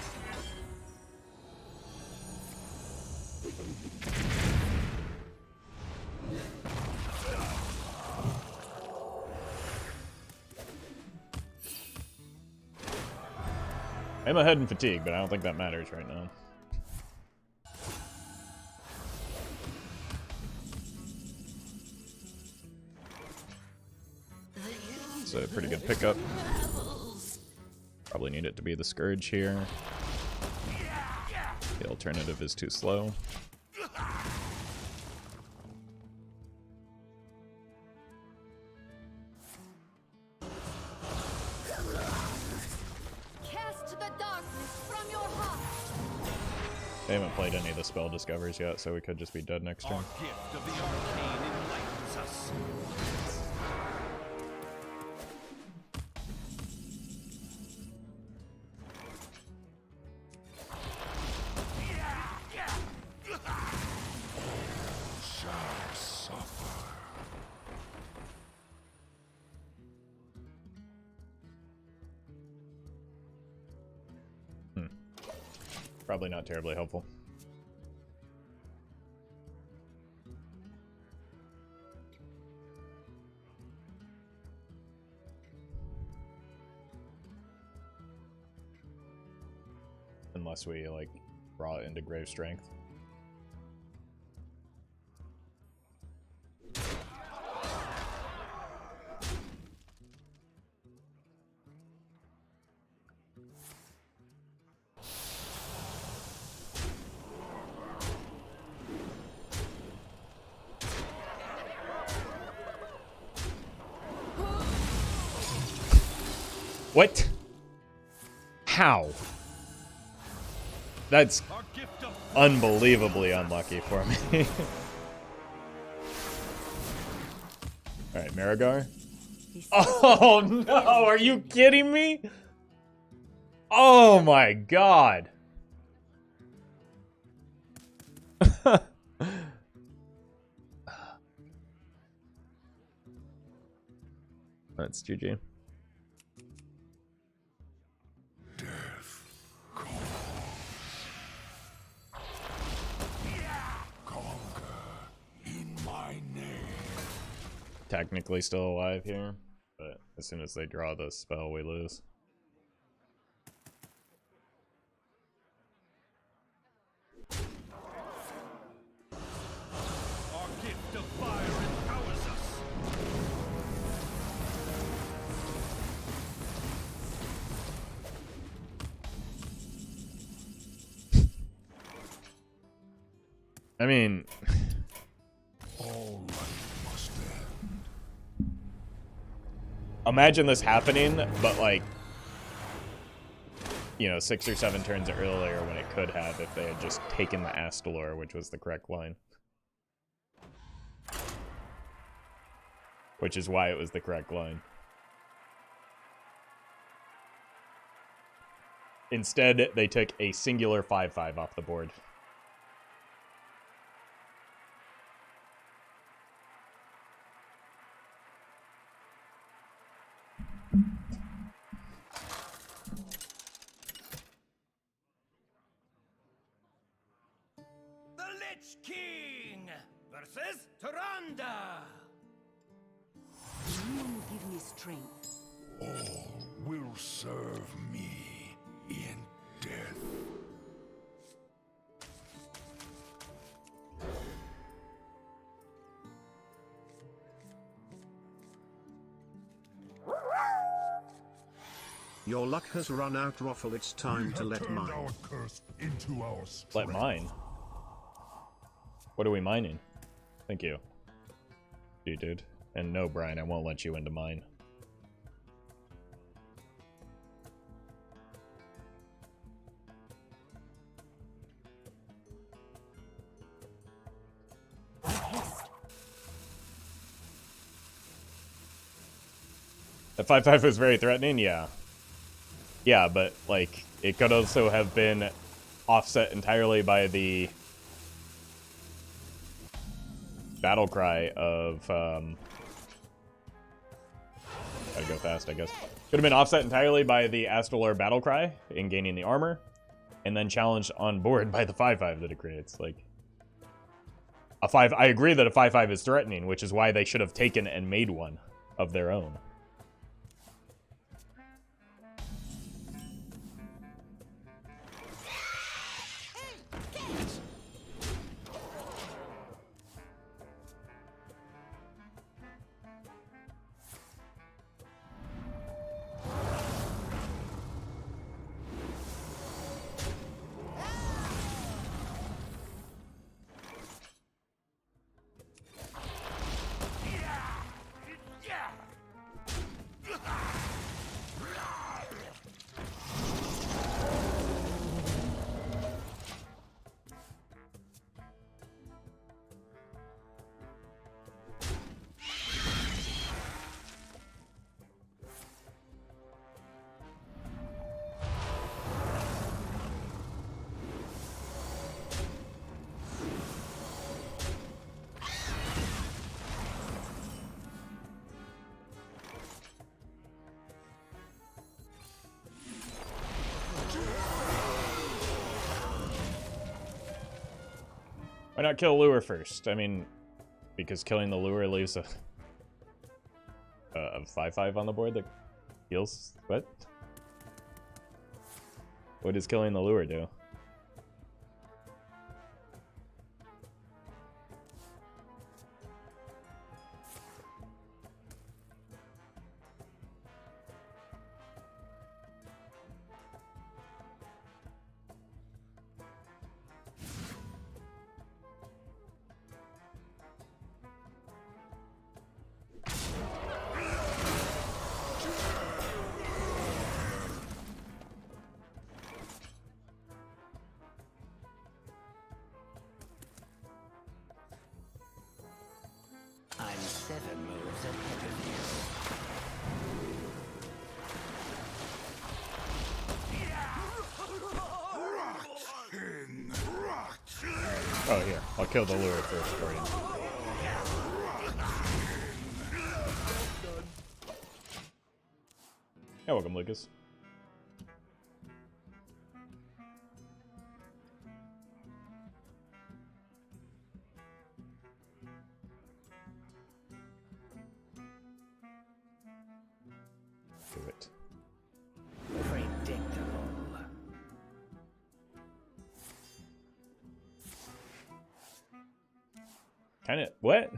I'm ahead in fatigue, but I don't think that matters right now. It's a pretty good pickup. Probably need it to be the Scourge here. The alternative is too slow. Cast the darkness from your heart. They haven't played any of the spell discoveries yet, so we could just be dead next turn. Our gift of the arcane enlightens us. Probably not terribly helpful. Unless we, like, draw it into Grave Strength. What? How? That's unbelievably unlucky for me. Alright, Marigar. Oh no, are you kidding me? Oh my god. That's GG. Technically still alive here, but as soon as they draw the spell, we lose. Our gift of fire empowers us. I mean, imagine this happening, but like, you know, 6 or 7 turns earlier when it could have if they had just taken the Astalor, which was the correct line. Which is why it was the correct line. Instead, they took a singular 5/5 off the board. The Lich King versus Tyrande. You give me strength. All will serve me in death. Your luck has run out, Roffle. It's time to let mine. Our curse into our strength. Let mine? What are we mining? Thank you. You dude. And no, Brian, I won't let you into mine. The 5/5 was very threatening, yeah. Yeah, but, like, it could also have been offset entirely by the battle cry of, gotta go fast, I guess. Could have been offset entirely by the Astalor battle cry in gaining the armor, and then challenged on board by the 5/5 that it creates. Like, a 5, I agree that a 5/5 is threatening, which is why they should have taken and made one of their own. Why not kill Lure first? I mean, because killing the Lure leaves a 5/5 on the board that heals. What? What does killing the Lure do? I'm 7 moves ahead of you. Oh, here. I'll kill the Lure first, Guardian. Yeah, welcome, Lucas. Do it. Predictable. Kinda. What?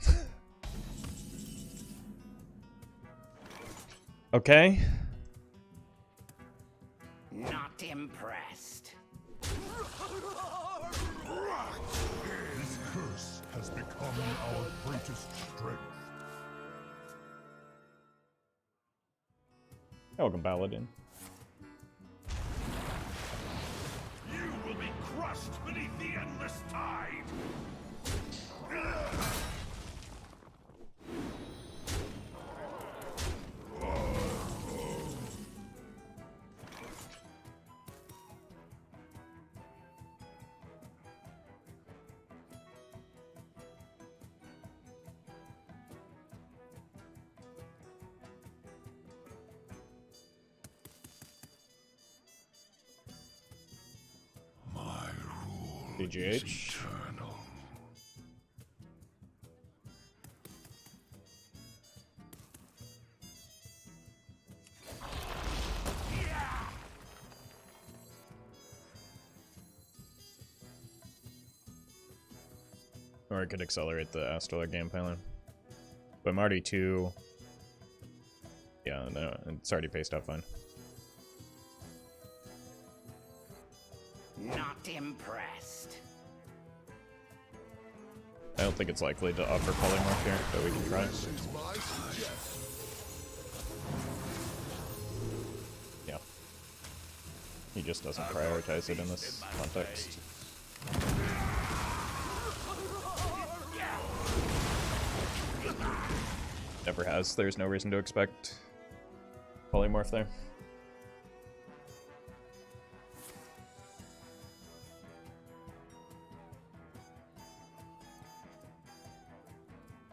Okay. Not impressed. This curse has become our greatest strength. Welcome, Paladin. You will be crushed beneath the endless tide. BGH. Or I could accelerate the Astalor game plan. But I'm already too... Yeah, no, it's already paced out fine. Not impressed. I don't think it's likely to offer polymorph here, but we can try. Yeah. He just doesn't prioritize it in this context. Never has. There's no reason to expect polymorph there.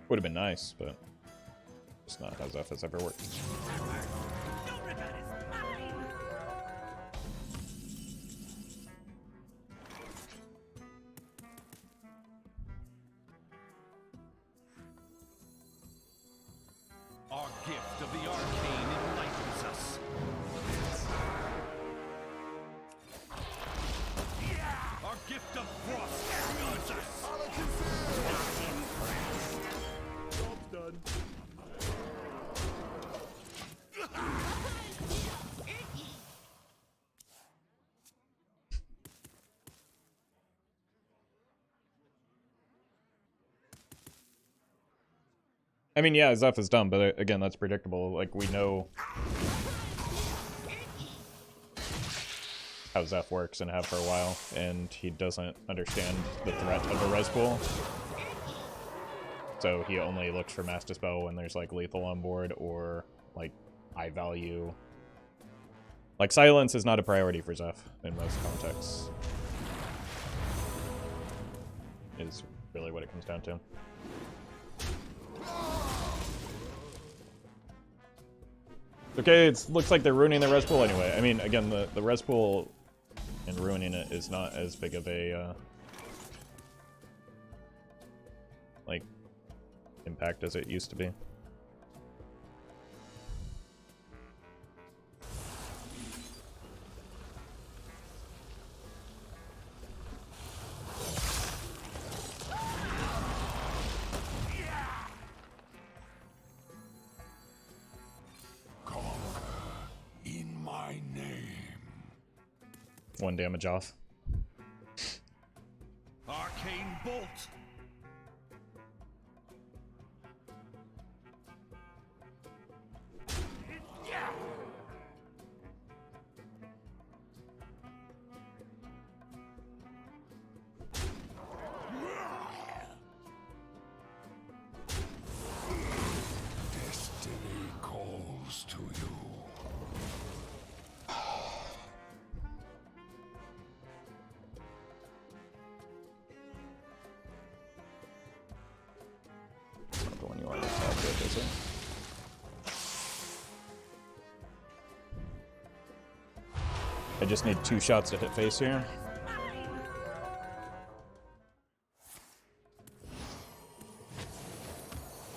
Would have been nice, but it's not how Zeph has ever worked. Our gift of the arcane enlightens us. Our gift of frost guides us. Not impressed. I mean, yeah, Zeph is dumb, but again, that's predictable. Like, we know how Zeph works and have for a while, and he doesn't understand the threat of a res pool. So he only looks for Mass Dispel when there's, like, lethal on board or, like, high value. Like, silence is not a priority for Zeph in most contexts. Is really what it comes down to. Okay, it looks like they're ruining the res pool anyway. I mean, again, the res pool and ruining it is not as big of a like impact as it used to be. In my name. 1 damage off. Arcane Bolt. Destiny calls to you. It's not the one you want to attack with, is it? I just need 2 shots to hit face here.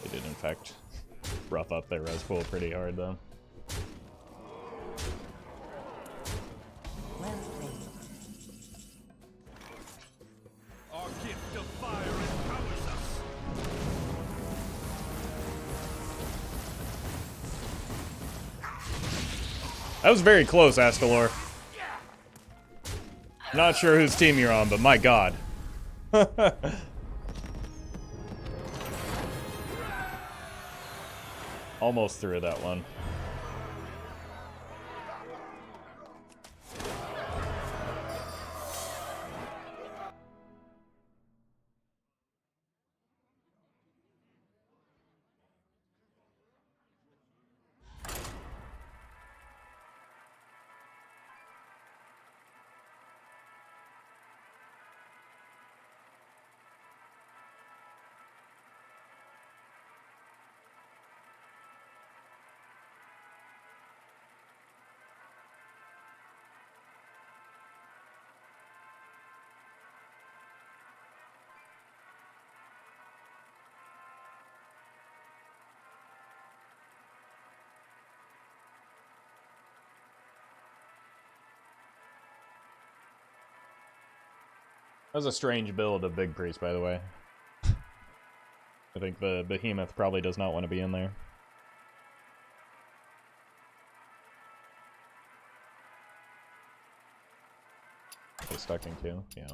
They did, in fact, rough up their res pool pretty hard, though. Our gift of fire empowers us. That was very close, Astalor. Not sure whose team you're on, but my god. Almost through that one. That was a strange build of Big Priest, by the way. I think the Behemoth probably does not want to be in there. They stuck in Q? Yeah.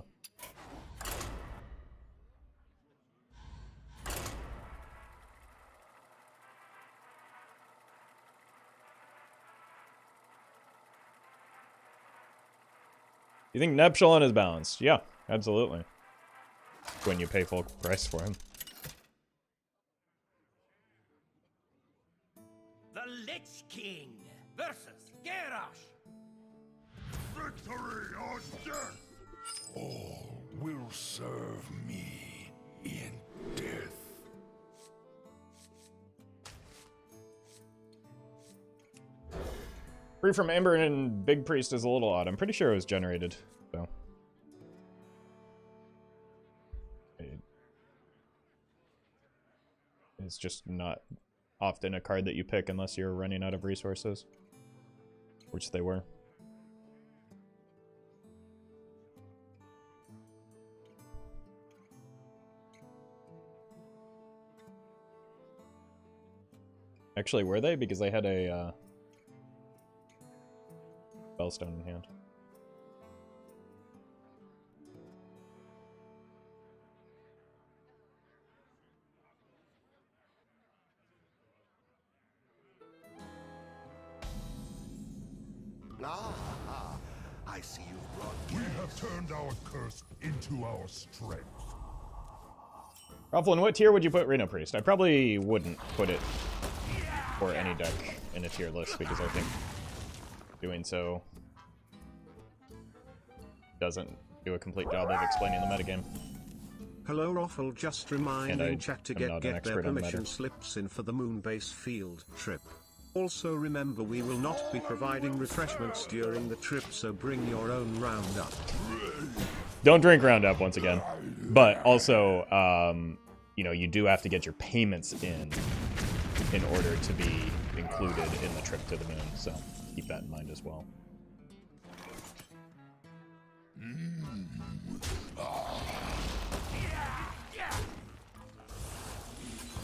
You think Neptulon is balanced? Yeah, absolutely. When you pay full price for him. The Lich King versus Garrosh. Victory or death! All will serve me in death. Free from Ember and Big Priest is a little odd. I'm pretty sure it was generated, so. It's just not often a card that you pick unless you're running out of resources. Which they were. Actually, were they? Because they had a Spellstone in hand. I see you've brought. We have turned our curse into our strength. Roffle, in what tier would you put Reno Priest? I probably wouldn't put it for any deck in a tier list because I think doing so doesn't do a complete job of explaining the metagame. Hello Roffle, just reminding chat to get their permission slips in for the Moonbase field trip. Also remember we will not be providing refreshments during the trip, so bring your own Roundup. Don't drink Roundup once again. But also, you know, you do have to get your payments in order to be included in the trip to the moon. So keep that in mind as well.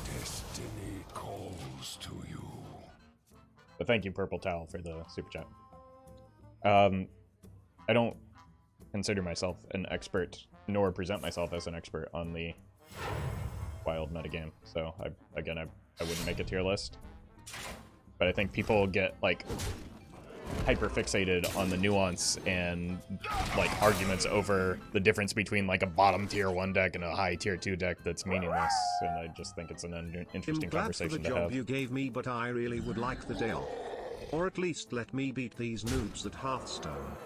Destiny calls to you. But thank you, Purple Towel, for the super chat. I don't consider myself an expert, nor present myself as an expert on the wild metagame. So I wouldn't make a tier list. But I think people get like hyper fixated on the nuance and like arguments over the difference between like a bottom tier 1 deck and a high tier 2 deck that's meaningless. And I just think it's an interesting I'm glad conversation for the to job have. you gave me, but I really would like the day off. Or at least let me beat these noobs at Hearthstone.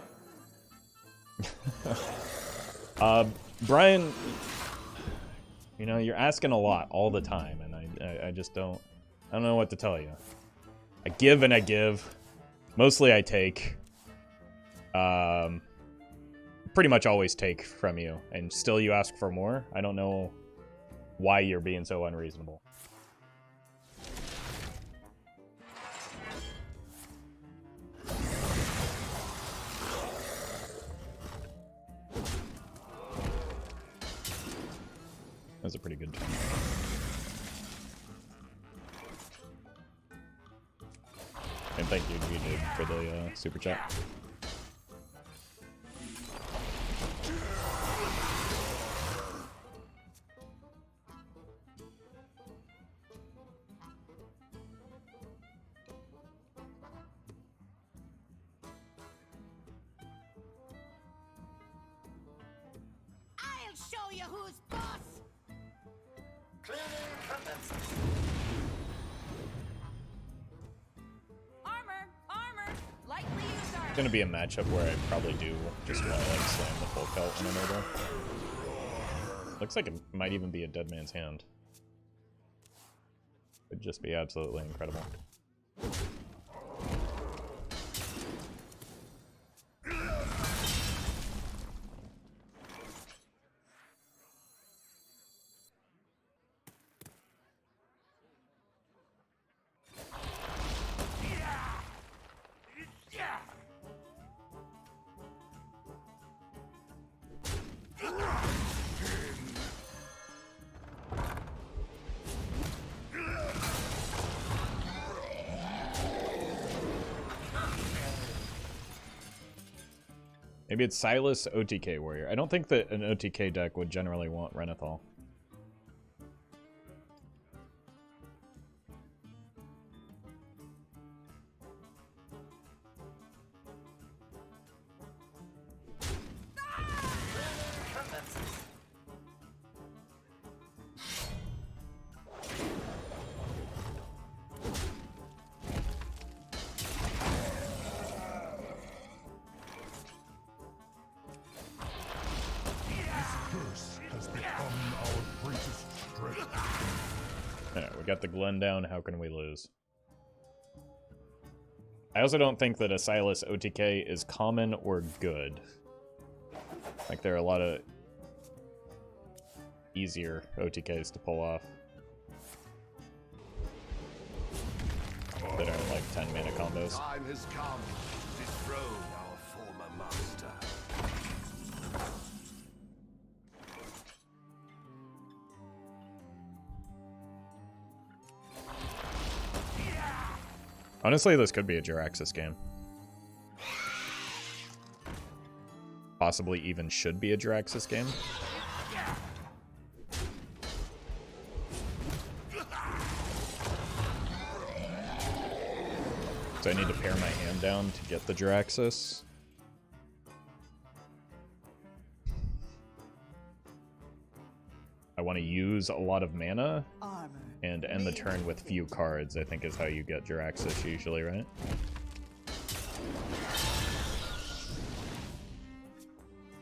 Brian, you know, you're asking a lot all the time, and I just don't know what to tell you. I give and I give. Mostly I take. Pretty much always take from you, and still you ask for more. I don't know why you're being so unreasonable. That was a pretty good turn. And thank you, G-Dig, for the super chat. I'll show you who's boss. Armor, lightly used armor. It's gonna be a matchup where I probably do just want to like slam the Polkelt in an order. Looks like it might even be a dead man's hand. Would just be absolutely incredible. Maybe it's Silas OTK Warrior. I don't think that an OTK deck would generally want Renethal. Got the Glen down, how can we lose? I also don't think that a Silas OTK is common or good. Like, there are a lot of easier OTKs to pull off that are like 10 mana combos. Time has come to dethrone our former master. Honestly, this could be a Jiraxis game. Possibly even should be a Jiraxis game. So I need to pare my hand down to get the Jiraxis. I want to use a lot of mana and end the turn with few cards, I think is how you get Jiraxis usually, right?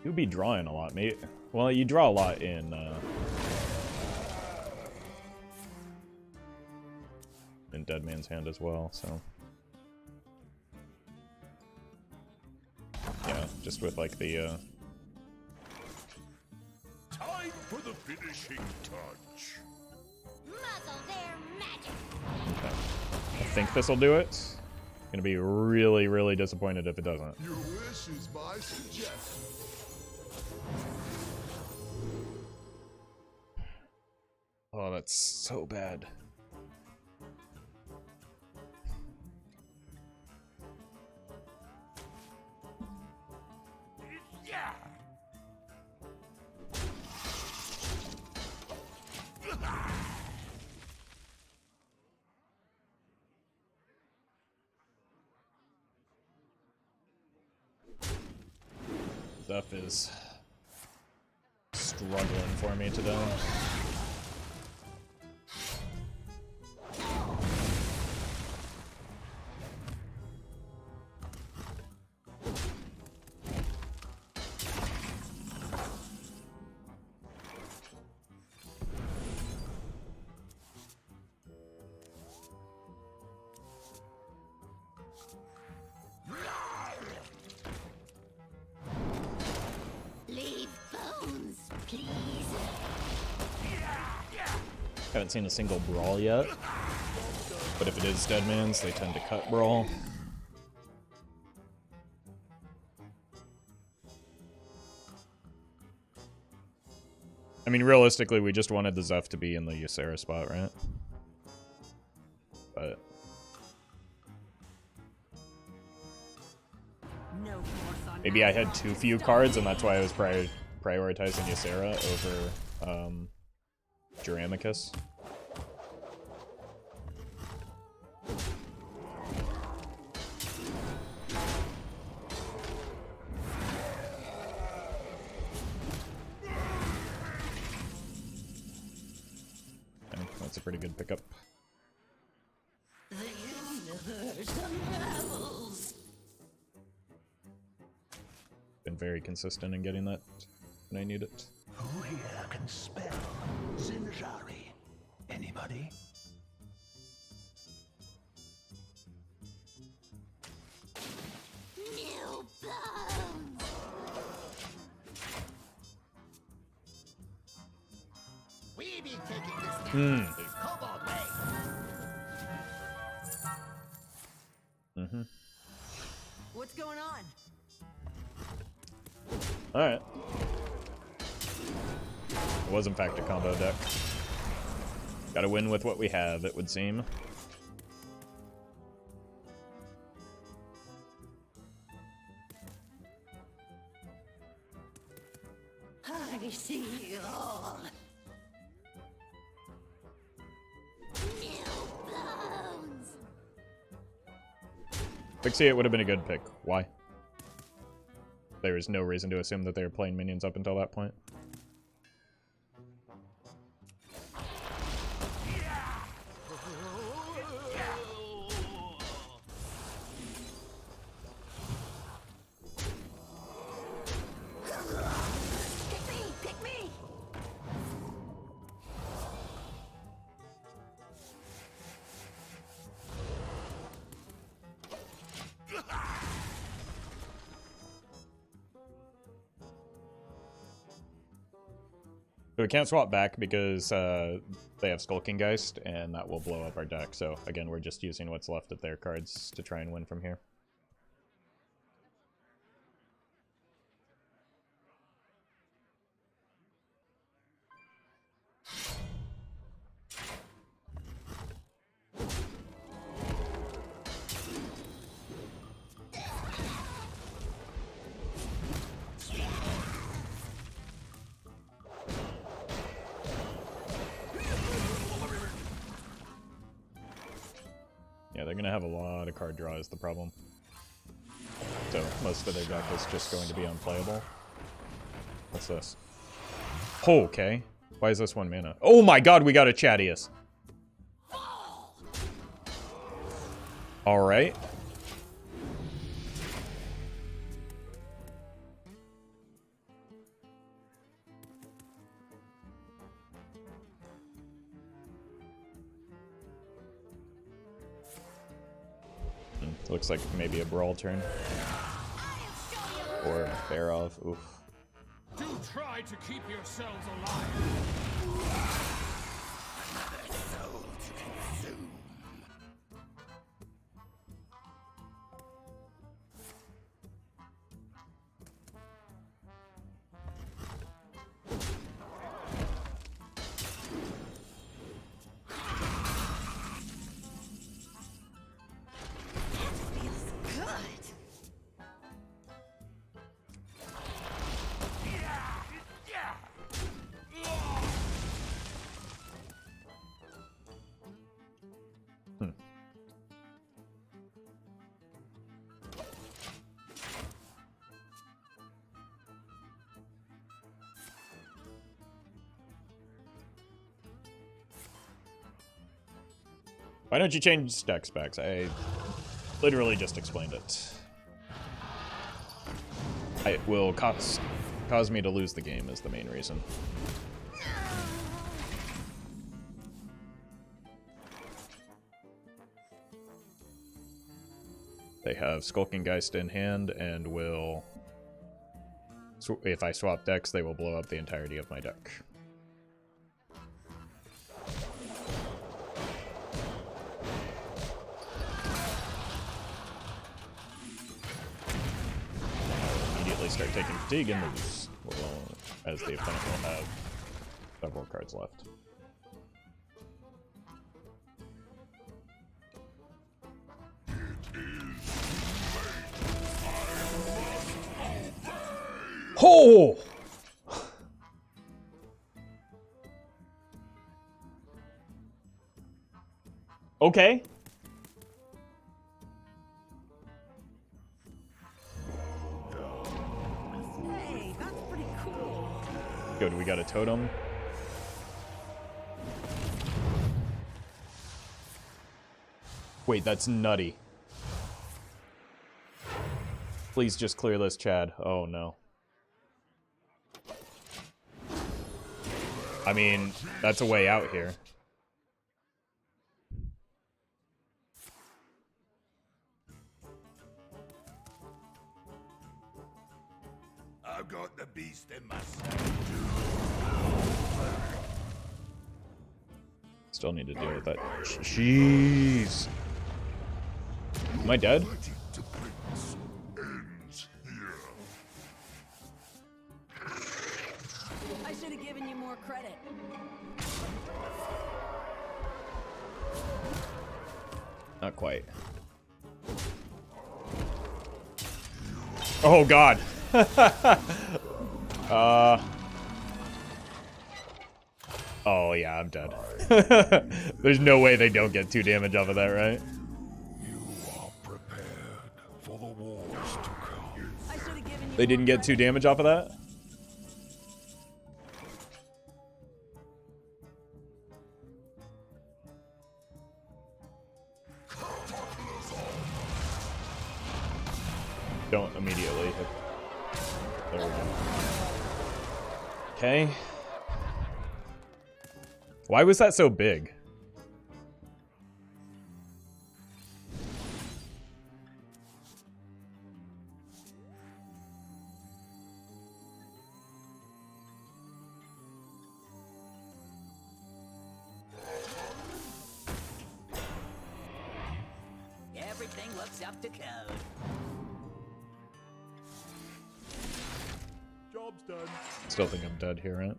You'd be drawing a lot, maybe. Well, you draw a lot in Dead Man's Hand as well, so. Yeah, just with like the Time for the finishing touch. think this will do it. Gonna be really, really disappointed if it doesn't. Your wish is my suggestion. Oh, that's so bad. Stuff is struggling for me today. Haven't seen a single brawl yet, but if it is Deadman's, they tend to cut brawl. I mean, realistically, we just wanted the Zeph to be in the Ysera spot, right? But maybe I had too few cards, and that's why I was prioritizing Ysera over Juramicus. Okay, that's a pretty good pickup. The universe unravels. Been very consistent in getting that when I need it. Who here can spell Zinjari? Anybody? New bones. We be taking this now. It's Cobalt Way. Mm-hmm. What's going on? Alright. It was in fact a combo deck. Gotta win with what we have, it would seem. I see you all. New bones. Pixie, it would have been a good pick. Why? There is no reason to assume that they were playing minions up until that point. So we can't swap back because they have Skulking Geist, and that will blow up our deck. So again, we're just using what's left of their cards to try and win from here. Yeah, they're going to have a lot of card draw is the problem. So most of their deck is just going to be unplayable. What's this? Oh, okay. Why is this 1 mana? Oh my god, we got a Chadius. Alright. Looks like maybe a brawl turn. Or bear off. Oof. Do try to keep yourselves alive. Why don't you change deck specs? I literally just explained it. It will cause me to lose the game is the main reason. They have Skulking Geist in hand and will... if I swap decks, they will blow up the entirety of my deck. Immediately start taking fatigue and lose, as the opponent will have several cards left. Oh! Okay. Hey, that's pretty cool. Good, we got a totem. Wait, that's nutty. Please just clear this, Chad. Oh, no. I mean, that's a way out here. I've got the beast in my sack. Still need to deal with that. Jeez. Am I dead? I should have given you more credit. Not quite. Oh god. Oh yeah, I'm dead. There's no way they don't get 2 damage off of that, right? You are prepared for the wars to come. I should have given you They didn't get 2 damage off of that? Don't immediately hit. There we go. Okay. Why was that so big? Everything looks up to code. Job's done. Still think I'm dead here, right?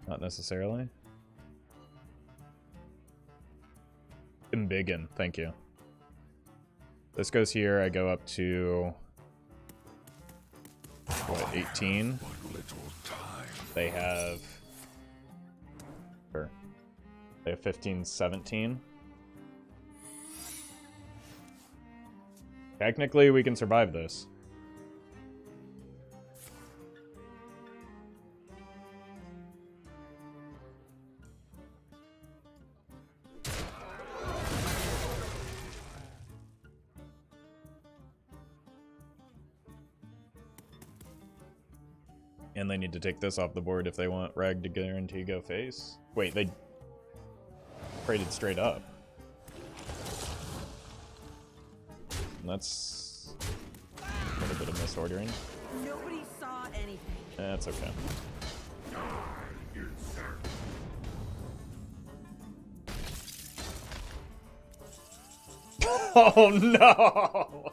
Not necessarily. Embiggen, thank you. This goes here, I go up to... what, 18? They have... Sure. They have 15, 17. Technically, we can survive this. And they need to take this off the board if they want Rag to guarantee go face. Wait, they traded straight up. And that's a little bit of misordering. Nobody saw anything. That's okay. Oh no!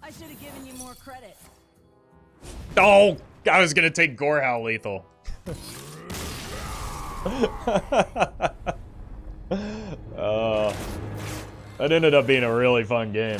I should have given you more credit. Oh, I was gonna take Gorehowl lethal. That ended up being a really fun game.